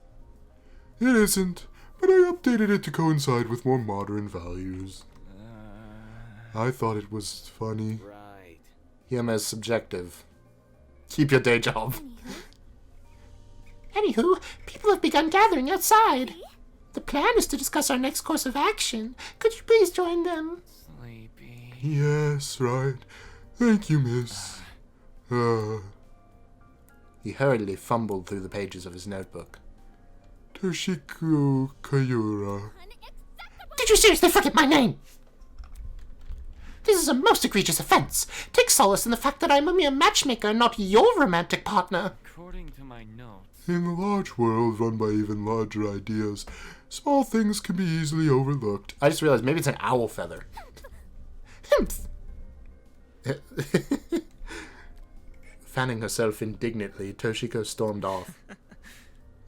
It isn't, but I updated it to coincide with more modern values. I thought it was funny. Right. Him as subjective. Keep your day job. Anywho, people have begun gathering outside. The plan is to discuss our next course of action. Could you please join them? Sleepy. Yes, right. Thank you, miss. He hurriedly fumbled through the pages of his notebook. Toshiko Kayura. Did you seriously forget my name? This is a most egregious offense. Take solace in the fact that I'm a mere matchmaker and not your romantic partner. According to my notes, In the large world run by even larger ideas, small things can be easily overlooked. I just realized maybe it's an owl feather. Humph. Fanning herself indignantly, Toshiko stormed off.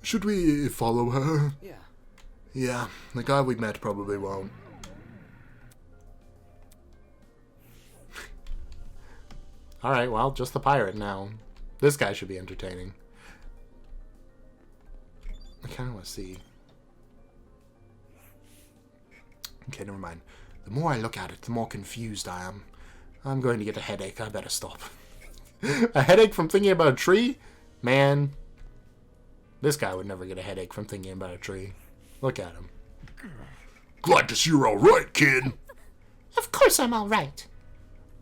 Should we follow her? Yeah. Yeah, the guy we met probably won't. Alright, well, just the pirate now. This guy should be entertaining. I kind of want to see. Okay, never mind. The more I look at it, the more confused I am. I'm going to get a headache. I better stop. A headache from thinking about a tree? Man, this guy would never get a headache from thinking about a tree. Look at him. Glad to see you're alright, kid. Of course I'm all right.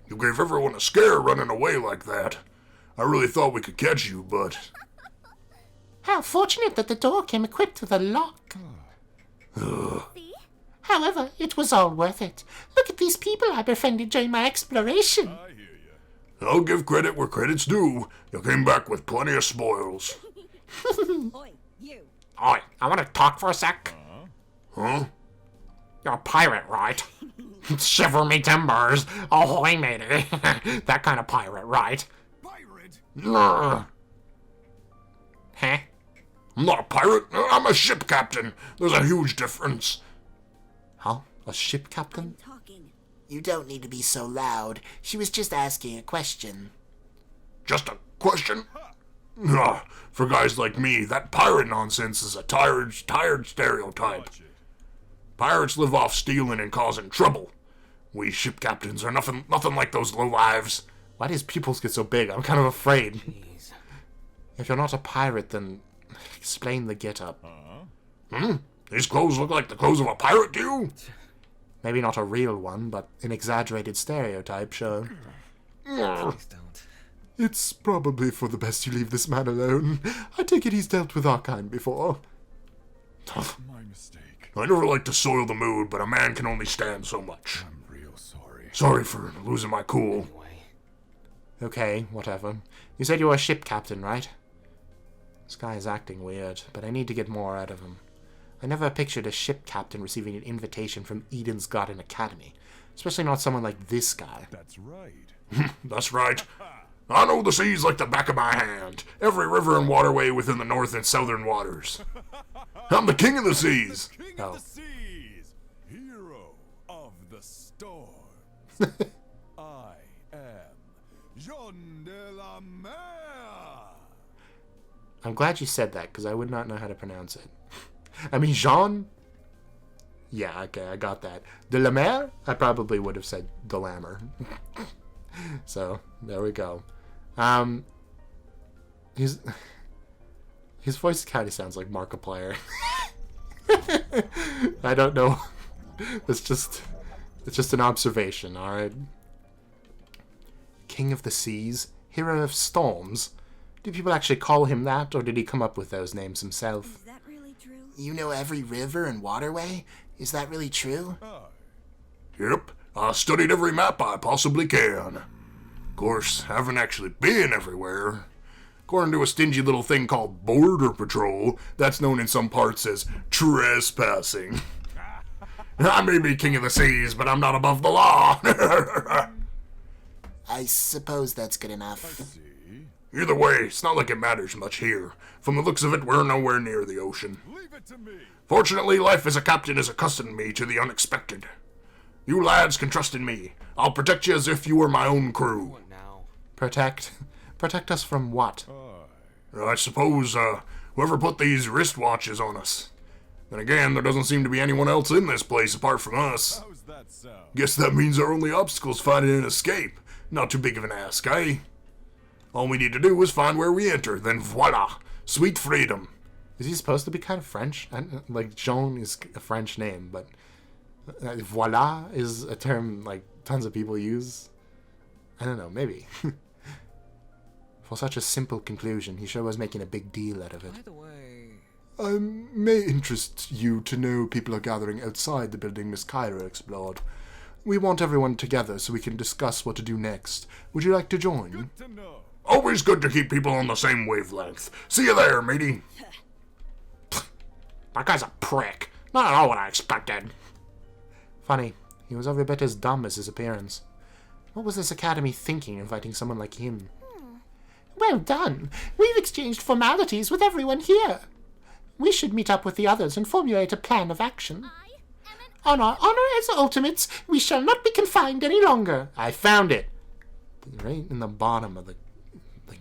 You gave everyone a scare running away like that. I really thought we could catch you, but... How fortunate that the door came equipped with a lock. See? However, it was all worth it. Look at these people I befriended during my exploration. I'll give credit where credit's due. You came back with plenty of spoils. Oi, you. Oi, I want to talk for a sec. Huh? You're a pirate, right? Shiver me timbers. Ahoy, matey. That kind of pirate, right? Pirate? Grr. Huh? I'm not a pirate. I'm a ship captain. There's a huge difference. Huh? A ship captain? Talking. You don't need to be so loud. She was just asking a question. Just a question? For guys like me, that pirate nonsense is a tired stereotype. Pirates live off stealing and causing trouble. We ship captains are nothing like those lowlives. Why do his pupils get so big? I'm kind of afraid. Jeez. If you're not a pirate, then explain the get-up. These clothes look like the clothes of a pirate to you? Maybe not a real one, but an exaggerated stereotype, sure. Please don't. It's probably for the best you leave this man alone. I take it he's dealt with our kind before. My mistake. I never like to soil the mood, but a man can only stand so much. I'm real sorry. Sorry for losing my cool. Anyway. Okay, whatever. You said you were a ship captain, right? This guy is acting weird, but I need to get more out of him. I never pictured a ship captain receiving an invitation from Eden's Garden Academy. Especially not someone like this guy. That's right. That's right. I know the seas like the back of my hand. Every river and waterway within the north and southern waters. I'm the king of the seas. King Oh. of the seas, hero of the storms. I am Jean de la Mer. I'm glad you said that, because I would not know how to pronounce it. I mean, Jean? Yeah, okay, I got that. De la Mer? I probably would have said de Lammer. So, there we go. His voice kind of sounds like Markiplier. I don't know. It's just an observation, alright? King of the Seas? Hero of Storms? Do people actually call him that, or did he come up with those names himself? Is that really true? You know every river and waterway? Is that really true? Yep, I studied every map I possibly can. Of course, haven't actually been everywhere. According to a stingy little thing called Border Patrol, that's known in some parts as trespassing. I may be king of the seas, but I'm not above the law. I suppose that's good enough. See? Either way, it's not like it matters much here. From the looks of it, we're nowhere near the ocean. Leave it to me. Fortunately, life as a captain has accustomed me to the unexpected. You lads can trust in me. I'll protect you as if you were my own crew. What now? Protect us from what? I suppose, whoever put these wristwatches on us. Then again, there doesn't seem to be anyone else in this place apart from us. How's that sound? Guess that means our only obstacle's finding an escape. Not too big of an ask, eh? All we need to do is find where we enter, then voila! Sweet freedom. Is he supposed to be kind of French? Like, Jean is a French name, but voila is a term, like, tons of people use. I don't know, maybe. For such a simple conclusion, he sure was making a big deal out of it. By the way, May interest you to know people are gathering outside the building Miss Kyra explored. We want everyone together so we can discuss what to do next. Would you like to join? Good to know. Always good to keep people on the same wavelength. See you there, matey. That guy's a prick. Not at all what I expected. Funny, he was every bit as dumb as his appearance. What was this academy thinking, inviting someone like him? Well done. We've exchanged formalities with everyone here. We should meet up with the others and formulate a plan of action. On our honor as ultimates, we shall not be confined any longer. I found it. Right in the bottom of the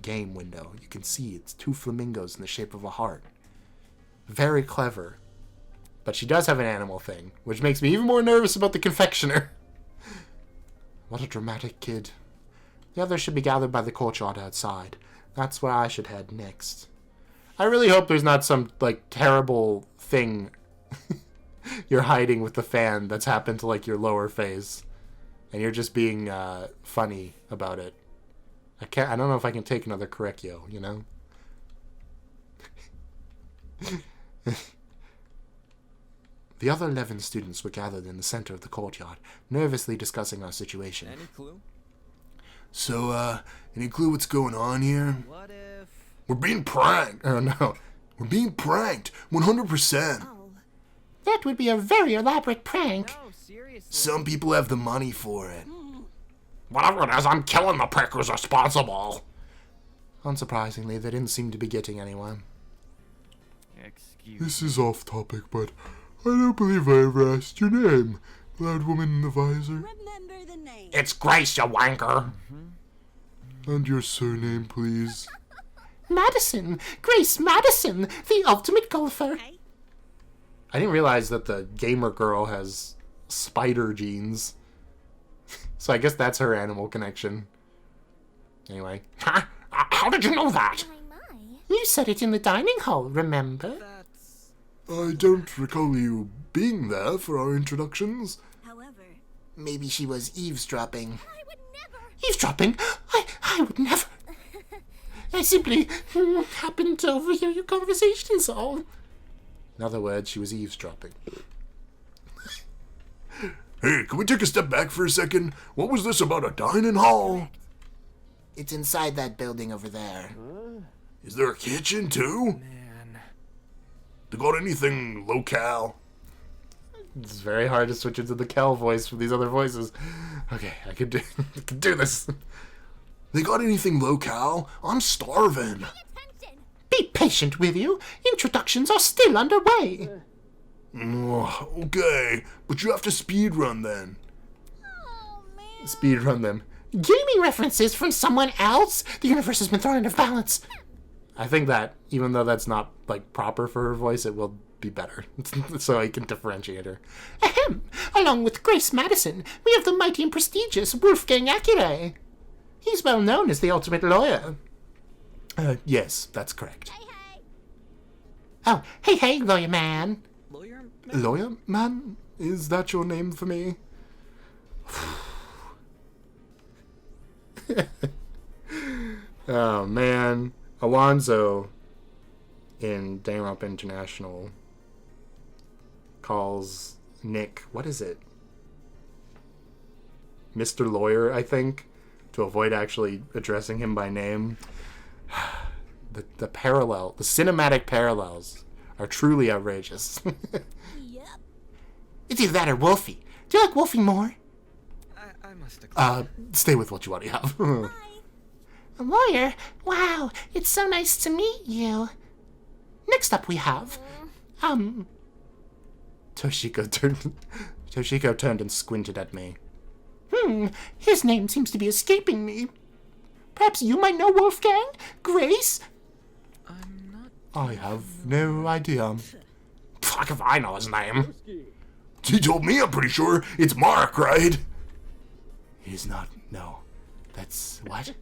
game window, you can see it's two flamingos in the shape of a heart. Very clever. But she does have an animal thing, which makes me even more nervous about the confectioner. What a dramatic kid. The others should be gathered by the courtyard outside. That's where I should head next. I really hope there's not some, like, terrible thing you're hiding with the fan that's happened to, like, your lower face. And you're just being funny about it. I don't know if I can take another Correcchio, you know? The other 11 students were gathered in the center of the courtyard, nervously discussing our situation. any clue? So, any clue what's going on here? What if... We're being pranked. Oh, no. We're being pranked. 100%. Oh, That would be a very elaborate prank. No, seriously. Some people have the money for it. Whatever it is, I'm killing the prick who's responsible. Unsurprisingly, they didn't seem to be getting anyone. Excuse This is off topic, but I don't believe I ever asked your name, loud woman in the visor. Remember the name. It's Grace, you wanker. And your surname, please. Madison! Grace Madison, the ultimate golfer. Hey, I didn't realize that the gamer girl has spider genes. So I guess that's her animal connection. Anyway. How did you know that? My. You said it in the dining hall, remember? That's... I don't recall you being there for our introductions. however, Maybe she was eavesdropping. I would never. Eavesdropping? I would never. I simply happened to overhear your conversations all. In other words, she was eavesdropping. Hey, can we take a step back for a second? What was this about a dining hall? It's inside that building over there. Is there a kitchen, too? Man. They got anything locale? It's very hard to switch into the Kel voice from these other voices. Okay, I can do this. They got anything locale? I'm starving. Attention. Be patient, will you? Introductions are still underway. Okay, but you have to speedrun then. Oh man. Speed run them. Gaming references from someone else? The universe has been thrown out of balance. I think that, even though that's not, like, proper for her voice, it will be better. So I can differentiate her. Ahem! Along with Grace Madison, we have the mighty and prestigious Wolfgang Accuray. He's well known as the ultimate lawyer. Yes, that's correct. Hey hey. Oh, hey, lawyer man. Lawyer? Lawyer man? Is that your name for me? Oh, man. Alonzo in Damon International calls Nick, what is it? Mr. Lawyer, I think, to avoid actually addressing him by name. The cinematic parallels are truly outrageous. yep. It's either that or Wolfie. Do you like Wolfie more? I must have... Stay with what you already have. A lawyer? Wow, it's so nice to meet you. Next up we have, Toshiko turned and squinted at me. his name seems to be escaping me. Perhaps you might know Wolfgang? Grace? I'm not... I have no idea. Fuck if I know his name. He told me, I'm pretty sure. It's Mark, right? He's not. No. That's what?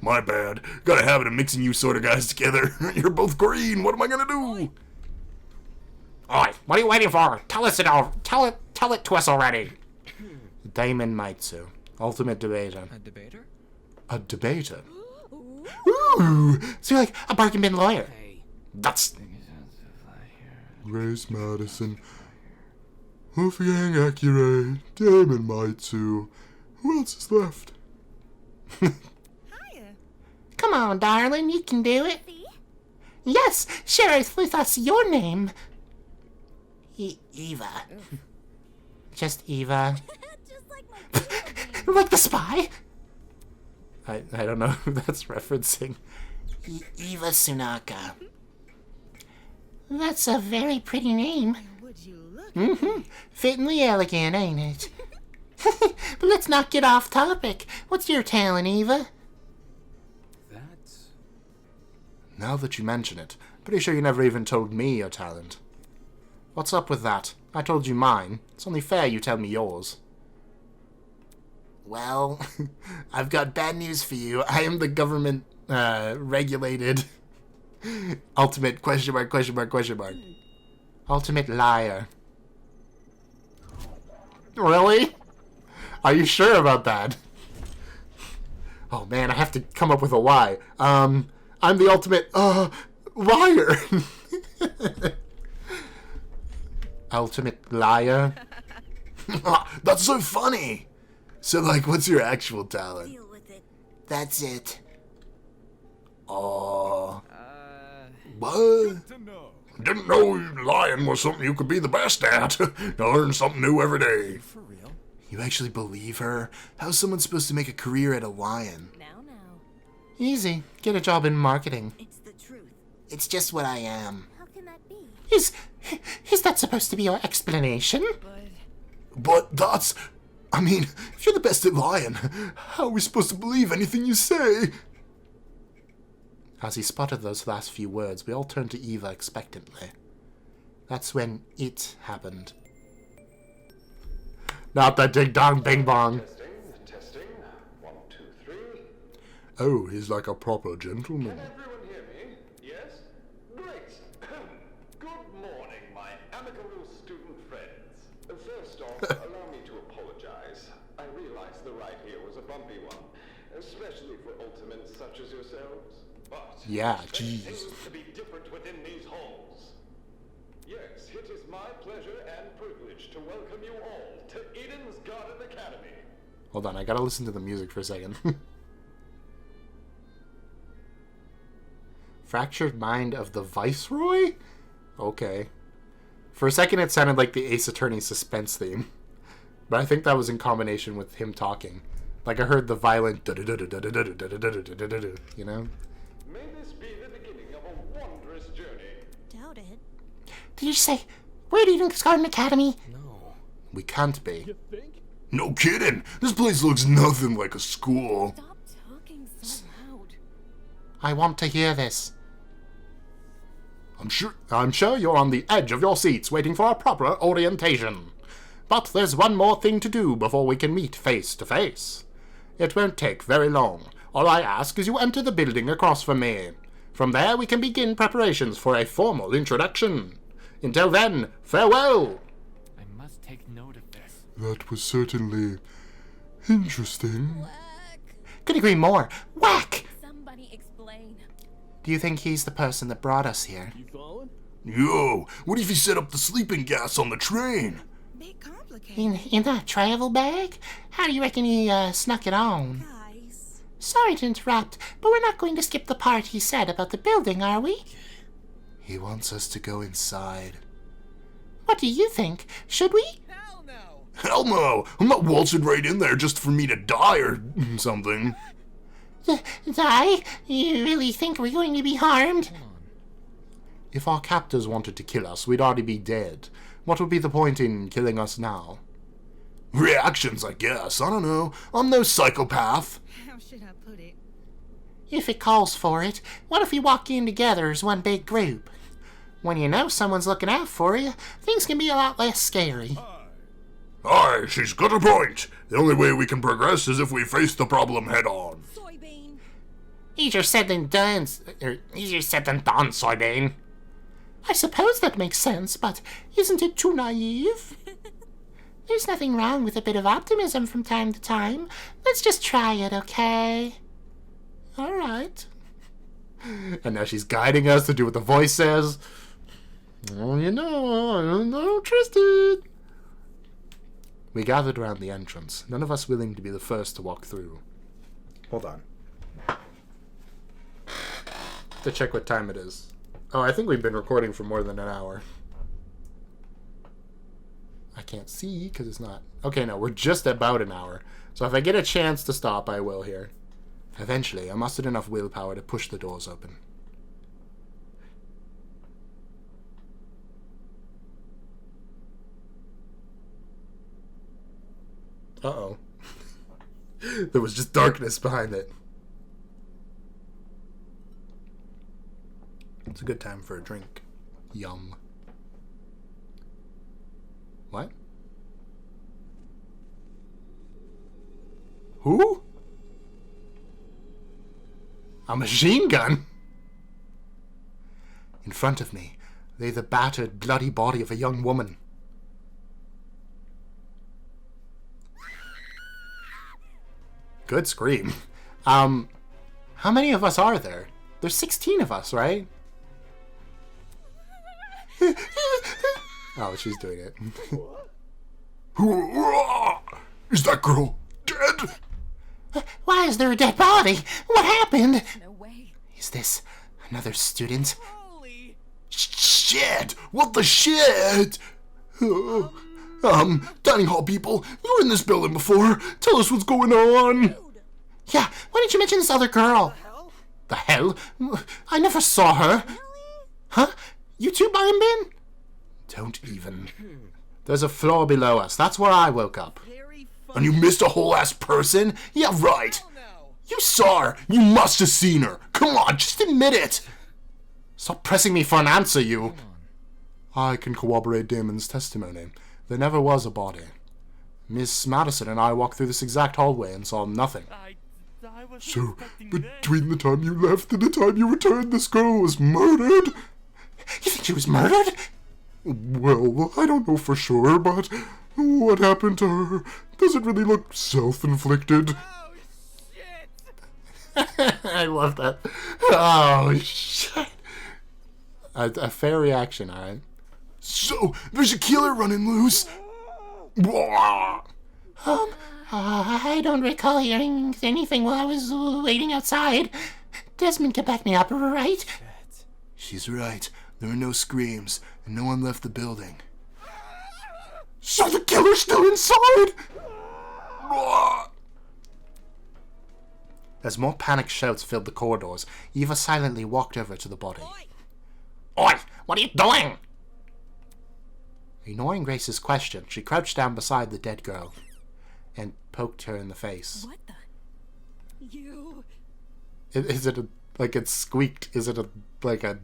My bad. Got a habit of mixing you sort of guys together. You're both green. What am I gonna do? Oi, what are you waiting for? Tell it to us already. Damon Maitsu, ultimate debater. A debater? A debater? Ooh, so you're like a bargain bin lawyer. Hey. That's... Grace Madison. Wolfgang Accuray. Damon Maitsu. Who else is left? Hiya. Come on, darling, you can do it. Yes, share with us your name. Eva. Just Eva. Just like my favorite name. Like the spy? I don't know who that's referencing. Eva Sunaka. That's a very pretty name. Would you look at Fittingly elegant, ain't it? But let's not get off topic. What's your talent, Eva? That's... Now that you mention it, pretty sure you never even told me your talent. What's up with that? I told you mine. It's only fair you tell me yours. Well, I've got bad news for you. I am the government regulated ultimate question mark. Ultimate liar. Really? Are you sure about that? Oh man, I have to come up with a lie. I'm the ultimate liar. Ultimate liar. That's so funny. So, like, what's your actual talent? Deal with it. That's it. Oh. What? To know. Didn't know lying was something you could be the best at. I learn something new every day. For real? You actually believe her? How's someone supposed to make a career at a lion? Now. Easy. Get a job in marketing. It's the truth. It's just what I am. How can that be? Is that supposed to be your explanation? But that's... I mean, if you're the best at lying, how are we supposed to believe anything you say? As he sputtered those last few words, we all turned to Eva expectantly. That's when it happened. Not that ding-dong bing-bong. Testing. 1, 2, 3. Oh, he's like a proper gentleman. Can everyone hear me? Yes? Great. Good morning, my amicable student friends. First off, allow me to apologize. I realize the ride here was a bumpy one, especially for ultimates such as yourselves. But Yeah, expect jeez. things to be different within these halls. Yes, it is my pleasure and privilege to welcome you all to Eden's Garden Academy. Hold on, I gotta listen to the music for a second. Fractured Mind of the Viceroy? Okay. For a second it sounded like the Ace Attorney suspense theme. But I think that was in combination with him talking. Like I heard the violent you know? May this be the beginning of a wondrous journey. Doubt it. Did you say, where do you think this Garden Academy? No. We can't be. No kidding. This place looks nothing like a school. Stop talking so loud. I want to hear this. I'm sure you're on the edge of your seats waiting for a proper orientation. But there's one more thing to do before we can meet face to face. It won't take very long. All I ask is you enter the building across from me. From there we can begin preparations for a formal introduction. Until then, farewell! I must take note of this. That was certainly interesting. Black. Couldn't agree more. Whack! Somebody explain. Do you think he's the person that brought us here? You following? Yo, what if you set up the sleeping gas on the train? Bit complicated. In that travel bag? How do you reckon he snuck it on? Guys. Sorry to interrupt, but we're not going to skip the part he said about the building, are we? He wants us to go inside. What do you think? Should we? Hell no! Hell no! I'm not waltzing right in there just for me to die or something. Die? You really think we're going to be harmed? If our captors wanted to kill us, we'd already be dead. What would be the point in killing us now? Reactions, I guess. I don't know. I'm no psychopath. How should I put it? If it calls for it, what if we walk in together as one big group? When you know someone's looking out for you, things can be a lot less scary. Aye, she's got a point. The only way we can progress is if we face the problem head on. Soybean. Easier said than done, soybean. I suppose that makes sense, but isn't it too naive? There's nothing wrong with a bit of optimism from time to time. Let's just try it, okay? All right. And now she's guiding us to do what the voice says. Oh, you know, I'm not interested. We gathered around the entrance, none of us willing to be the first to walk through. Hold on. To check what time it is. Oh, I think we've been recording for more than an hour. I can't see because it's not. Okay, no, we're just about an hour. So if I get a chance to stop, I will here. Eventually, I mustered enough willpower to push the doors open. Uh-oh. There was just darkness behind it. It's a good time for a drink. Yum. What? Who? A machine gun? In front of me lay the battered, bloody body of a young woman. Good scream. How many of us are there? There's 16 of us, right? Oh, she's doing it. Is that girl dead? Why is there a dead body? What happened? No way. Is this another student? Holy! Shit! What the shit? Dining hall people, you were in this building before. Tell us what's going on. Yeah, why didn't you mention this other girl? Hell? The hell? I never saw her. Huh? You too, Iron bin? Don't even. There's a floor below us. That's where I woke up. And you missed a whole ass person? Yeah, right. You saw her. You must have seen her. Come on, just admit it. Stop pressing me for an answer, you. I can corroborate Damon's testimony. There never was a body. Miss Madison and I walked through this exact hallway and saw nothing. So, between the time you left and the time you returned, this girl was murdered? You think she was murdered? Well, I don't know for sure, but what happened to her doesn't really look self-inflicted. I love that. Oh, shit. A fair reaction, alright? So, there's a killer running loose. I don't recall hearing anything while I was waiting outside. Desmond can back me up, right? She's right. There were no screams, and no one left the building. So the killer's still inside? As more panicked shouts filled the corridors, Eva silently walked over to the body. Oi! What are you doing? Ignoring Grace's question, she crouched down beside the dead girl and poked her in the face. What the? You. Is it like it squeaked? Is it like a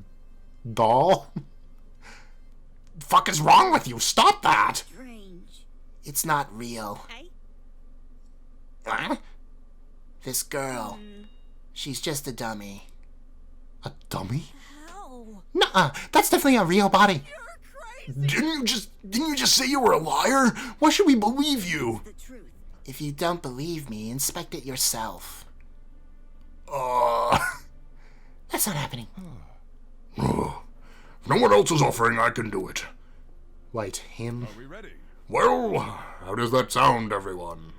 doll? Fuck is wrong with you? Stop that! Strange. It's not real. Hey? Huh? This girl. She's just a dummy. A dummy? How? Nuh-uh, that's definitely a real body. Didn't you just say you were a liar? Why should we believe you? The truth. If you don't believe me, inspect it yourself. That's not happening. If no one else is offering, I can do it. Wait, him? Are we ready? Well, how does that sound, everyone?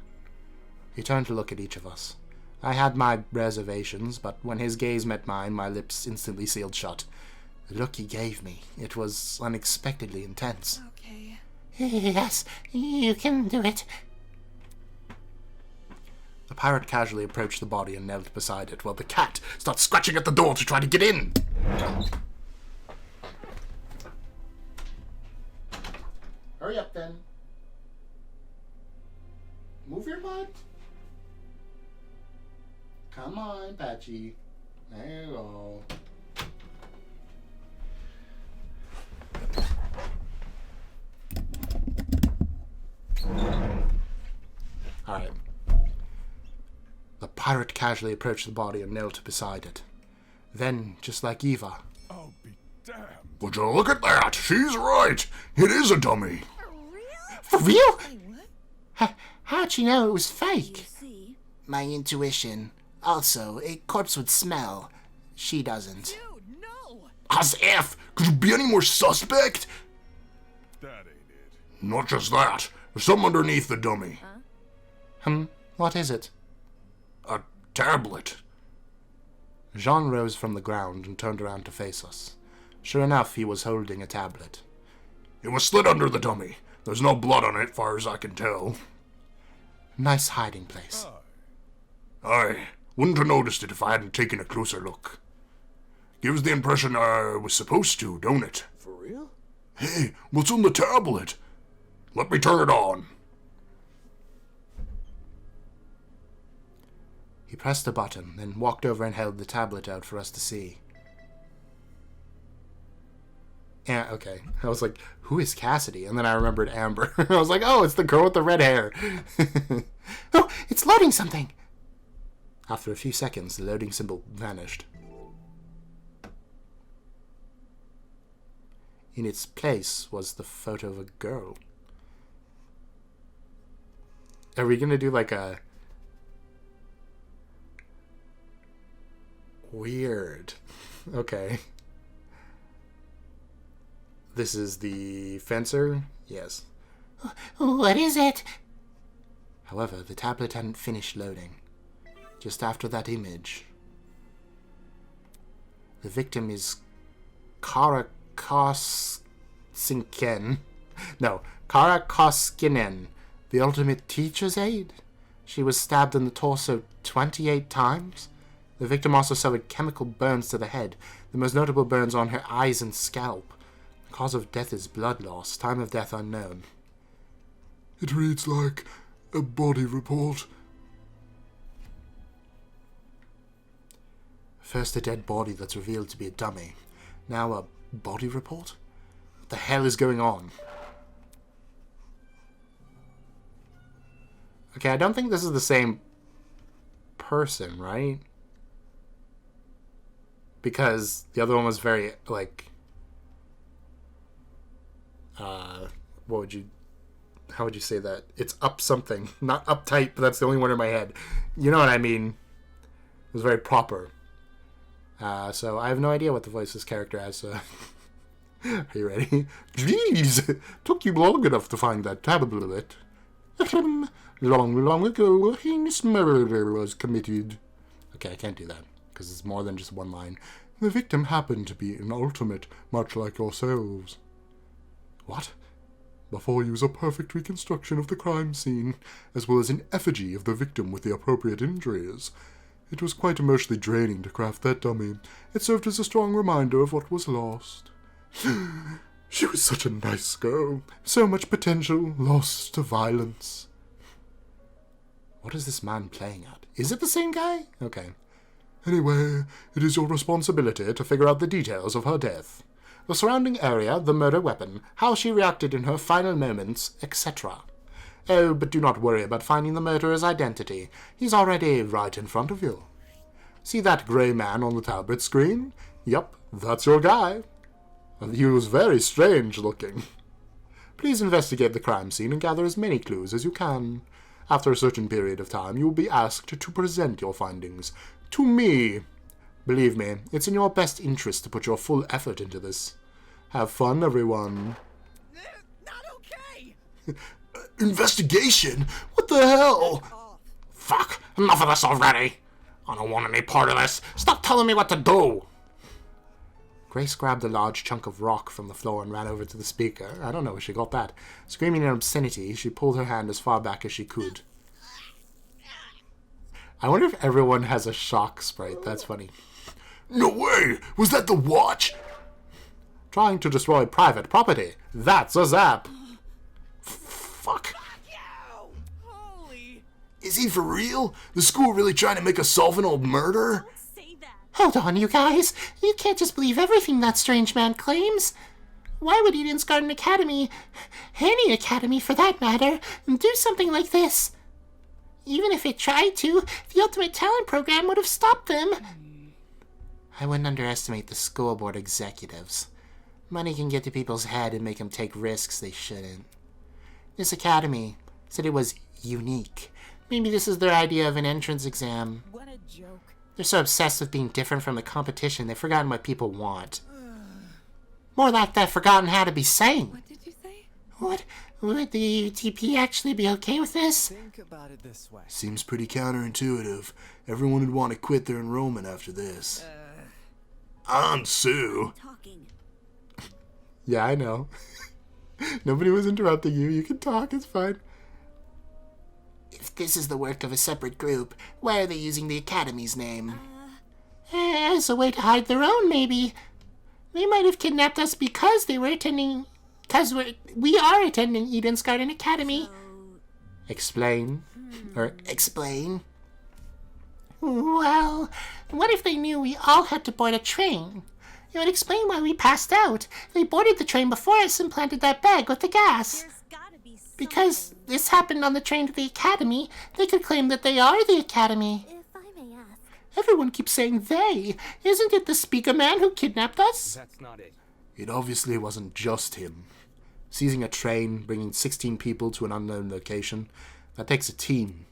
He turned to look at each of us. I had my reservations, but when his gaze met mine, my lips instantly sealed shut. The look he gave me, it was unexpectedly intense. Okay. Yes, you can do it. The pirate casually approached the body and knelt beside it, while the cat started scratching at the door to try to get in. Hurry up, then. Move your butt. Come on, Patchy. There you go. Alright. The pirate casually approached the body and knelt beside it. Then, just like Eva, I'll be damned. Would you look at that? She's right. It is a dummy. For real? What? How'd you know it was fake? See? My intuition. Also, a corpse would smell. She doesn't. Dude, no! As if. Could you be any more suspect? That ain't it. Not just that. There's something underneath the dummy. what is it? A tablet. Jean rose from the ground and turned around to face us. Sure enough, he was holding a tablet. It was slid under the dummy. There's no blood on it, far as I can tell. Nice hiding place. I wouldn't have noticed it if I hadn't taken a closer look. Gives the impression I was supposed to, don't it? For real? Hey, what's on the tablet? Let me turn it on. He pressed a button, then walked over and held the tablet out for us to see. Yeah, okay. I was like, who is Cassidy? And then I remembered Amber. I was like, oh, it's the girl with the red hair. Oh, it's loading something. After a few seconds, the loading symbol vanished. In its place was the photo of a girl. Are we gonna do like a... Weird. Okay. This is the fencer? Yes. What is it? However, the tablet hadn't finished loading. Just after that image. The victim is Kara Koskinen. No, Kara Koskinen, the ultimate teacher's aide. She was stabbed in the torso 28 times. The victim also suffered chemical burns to the head. The most notable burns on her eyes and scalp. The cause of death is blood loss. Time of death unknown. It reads like a body report. First a dead body that's revealed to be a dummy. Now a body report? What the hell is going on? Okay, I don't think this is the same person, right? Because the other one was very, like... what would you... How would you say that? It's up something. Not uptight, but that's the only one in my head. You know what I mean? It was very proper. So I have no idea what the voice this character has. Are you ready? Jeez! Took you long enough to find that tablet. Long ago, a heinous murder was committed. Okay, I can't do that, because it's more than just one line. The victim happened to be an ultimate, much like yourselves. What? Before you was a perfect reconstruction of the crime scene, as well as an effigy of the victim with the appropriate injuries. It was quite emotionally draining to craft that dummy. It served as a strong reminder of what was lost. She was such a nice girl. So much potential lost to violence. What is this man playing at? Is it the same guy? Okay. Anyway, it is your responsibility to figure out the details of her death. The surrounding area, the murder weapon, how she reacted in her final moments, etc. Oh, but do not worry about finding the murderer's identity. He's already right in front of you. See that grey man on the tablet screen? Yup, that's your guy. He was very strange looking. Please investigate the crime scene and gather as many clues as you can. After a certain period of time, you will be asked to present your findings to me. Believe me, it's in your best interest to put your full effort into this. Have fun, everyone. Not okay! Investigation? What the hell? Fuck! Enough of this already! I don't want any part of this. Stop telling me what to do! Grace grabbed a large chunk of rock from the floor and ran over to the speaker. I don't know where she got that. Screaming in obscenity, she pulled her hand as far back as she could. I wonder if everyone has a shock sprite. That's funny. No way! Was that the watch? Trying to destroy private property. That's a zap. Fuck. Holy! Is he for real? The school really trying to make us solve an old murder? Don't say that. Hold on, you guys. You can't just believe everything that strange man claims. Why would Eden's Garden Academy, any academy for that matter, do something like this? Even if it tried to, the Ultimate Talent Program would have stopped them. I wouldn't underestimate the school board executives. Money can get to people's head and make them take risks they shouldn't. This academy said it was unique. Maybe this is their idea of an entrance exam. What a joke. They're so obsessed with being different from the competition, they've forgotten what people want. More like they've forgotten how to be sane. What did you say? Would the UTP actually be okay with this? Think about it this way. Seems pretty counterintuitive. Everyone would want to quit their enrollment after this. Aunt Sue. Talking. Yeah, I know. Nobody was interrupting you. You can talk. It's fine. If this is the work of a separate group, why are they using the Academy's name? As a way to hide their own, maybe. They might have kidnapped us because they were attending... Because we are attending Eden's Garden Academy. Explain. Or Explain. Well, what if they knew we all had to board a train? It would explain why we passed out. They boarded the train before us and planted that bag with the gas. There's gotta be something. Because this happened on the train to the Academy, they could claim that they are the Academy. If I may ask. Everyone keeps saying they. Isn't it the speaker man who kidnapped us? That's not it. it obviously wasn't just him. Seizing a train, bringing 16 people to an unknown location, that takes a team.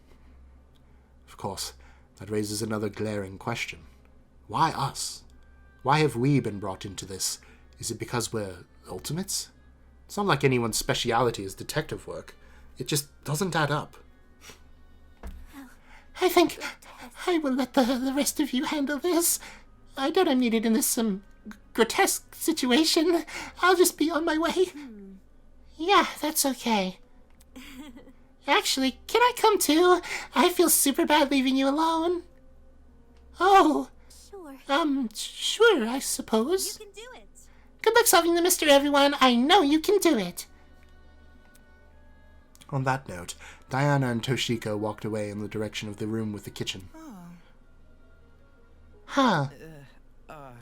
Of course, that raises another glaring question. Why us? Why have we been brought into this? Is it because we're ultimates? It's not like anyone's speciality is detective work. It just doesn't add up. I think I will let the rest of you handle this. I doubt I'm needed in this grotesque situation. I'll just be on my way. Yeah, that's okay. Actually, can I come too? I feel super bad leaving you alone. Oh, Sure. Sure, I suppose. You can do it. Good luck solving the mystery, everyone. I know you can do it. On that note, Diana and Toshiko walked away in the direction of the room with the kitchen. Huh.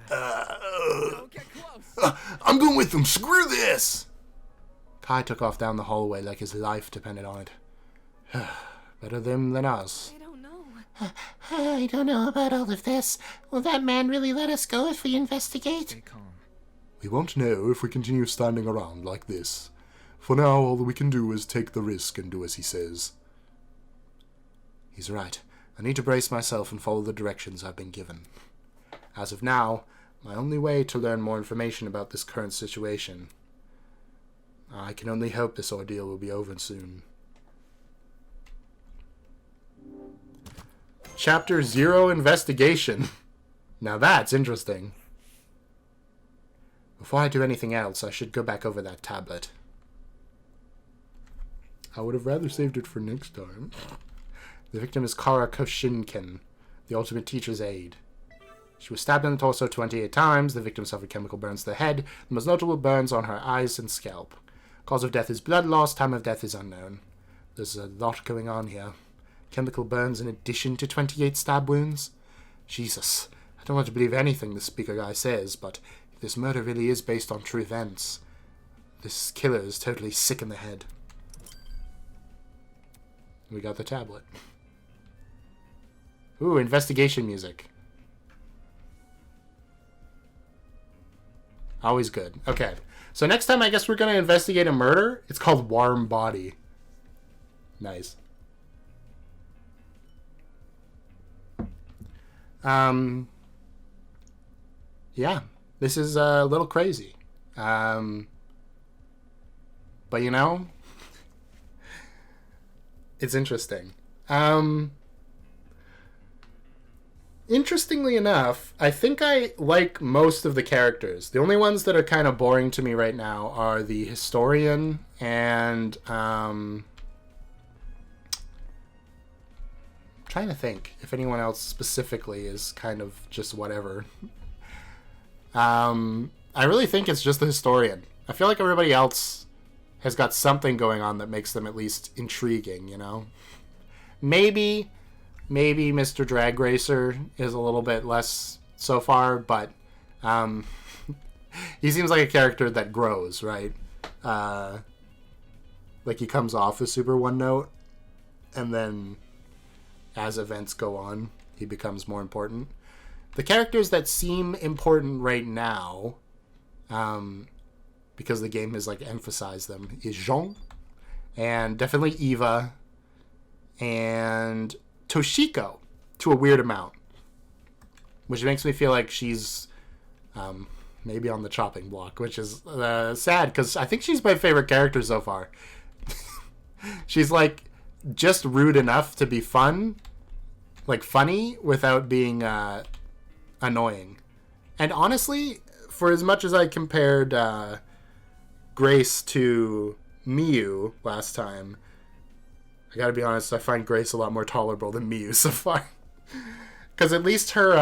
Don't get close. I'm going with them. Screw this! Kai took off down the hallway like his life depended on it. Better them than us. I don't know. I don't know about all of this. Will that man really let us go if we investigate? Stay calm. We won't know if we continue standing around like this. For now, all that we can do is take the risk and do as he says. He's right. I need to brace myself and follow the directions I've been given. As of now, my only way to learn more information about this current situation. I can only hope this ordeal will be over soon. Chapter 0 Investigation. Now that's interesting. Before I do anything else, I should go back over that tablet. I would have rather saved it for next time. The victim is Kara Koshinken, the ultimate teacher's aide. She was stabbed in the torso 28 times. The victim suffered chemical burns to the head. The most notable burns on her eyes and scalp. Cause of death is blood loss. Time of death is unknown. There's a lot going on here. Chemical burns in addition to 28 stab wounds? Jesus. I don't want to believe anything the speaker guy says, but if this murder really is based on true events, this killer is totally sick in the head. We got the tablet. Ooh, investigation music. Always good. Okay. So next time I guess we're going to investigate a murder. It's called Warm Body. Nice. Yeah. This is a little crazy. But you know, it's interesting. Interestingly enough, I think I like most of the characters. The only ones that are kind of boring to me right now are the historian and I'm trying to think if anyone else specifically is kind of just whatever. I really think it's just the historian. I feel like everybody else has got something going on that makes them at least intriguing, you know? Maybe Mr. Drag Racer is a little bit less so far, but he seems like a character that grows, right? Like he comes off as super one note, and then as events go on, he becomes more important. The characters that seem important right now, because the game has like emphasized them, is Jean, and definitely Eva, and Toshiko, to a weird amount, which makes me feel like she's maybe on the chopping block, which is sad because I think she's my favorite character so far. She's like just rude enough to be fun, like funny without being annoying. And honestly, for as much as I compared Grace to Miyu last time, I gotta be honest, I find Grace a lot more tolerable than Miyu so far. Because at least her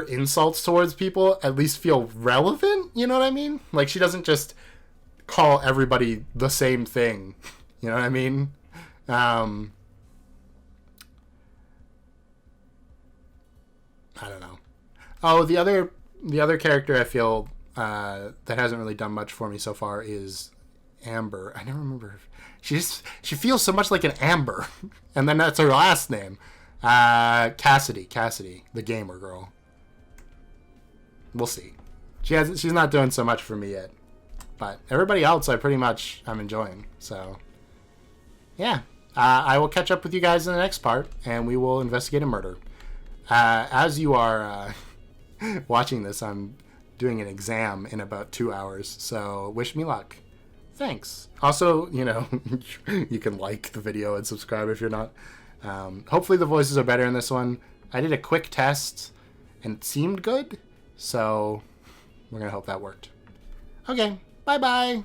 insults towards people at least feel relevant, you know what I mean? Like, she doesn't just call everybody the same thing, you know what I mean? I don't know. Oh, the other character I feel that hasn't really done much for me so far is Amber. I never remember. She feels so much like an Amber, and then that's her last name. Cassidy, the gamer girl. We'll see. She's not doing so much for me yet, but everybody else I'm enjoying. So yeah, I will catch up with you guys in the next part, and we will investigate a murder. As you are watching this, I'm doing an exam in about 2 hours, so wish me luck. Thanks. Also, you know, you can like the video and subscribe if you're not. Hopefully the voices are better in this one. I did a quick test, and it seemed good, so we're going to hope that worked. Okay, bye-bye.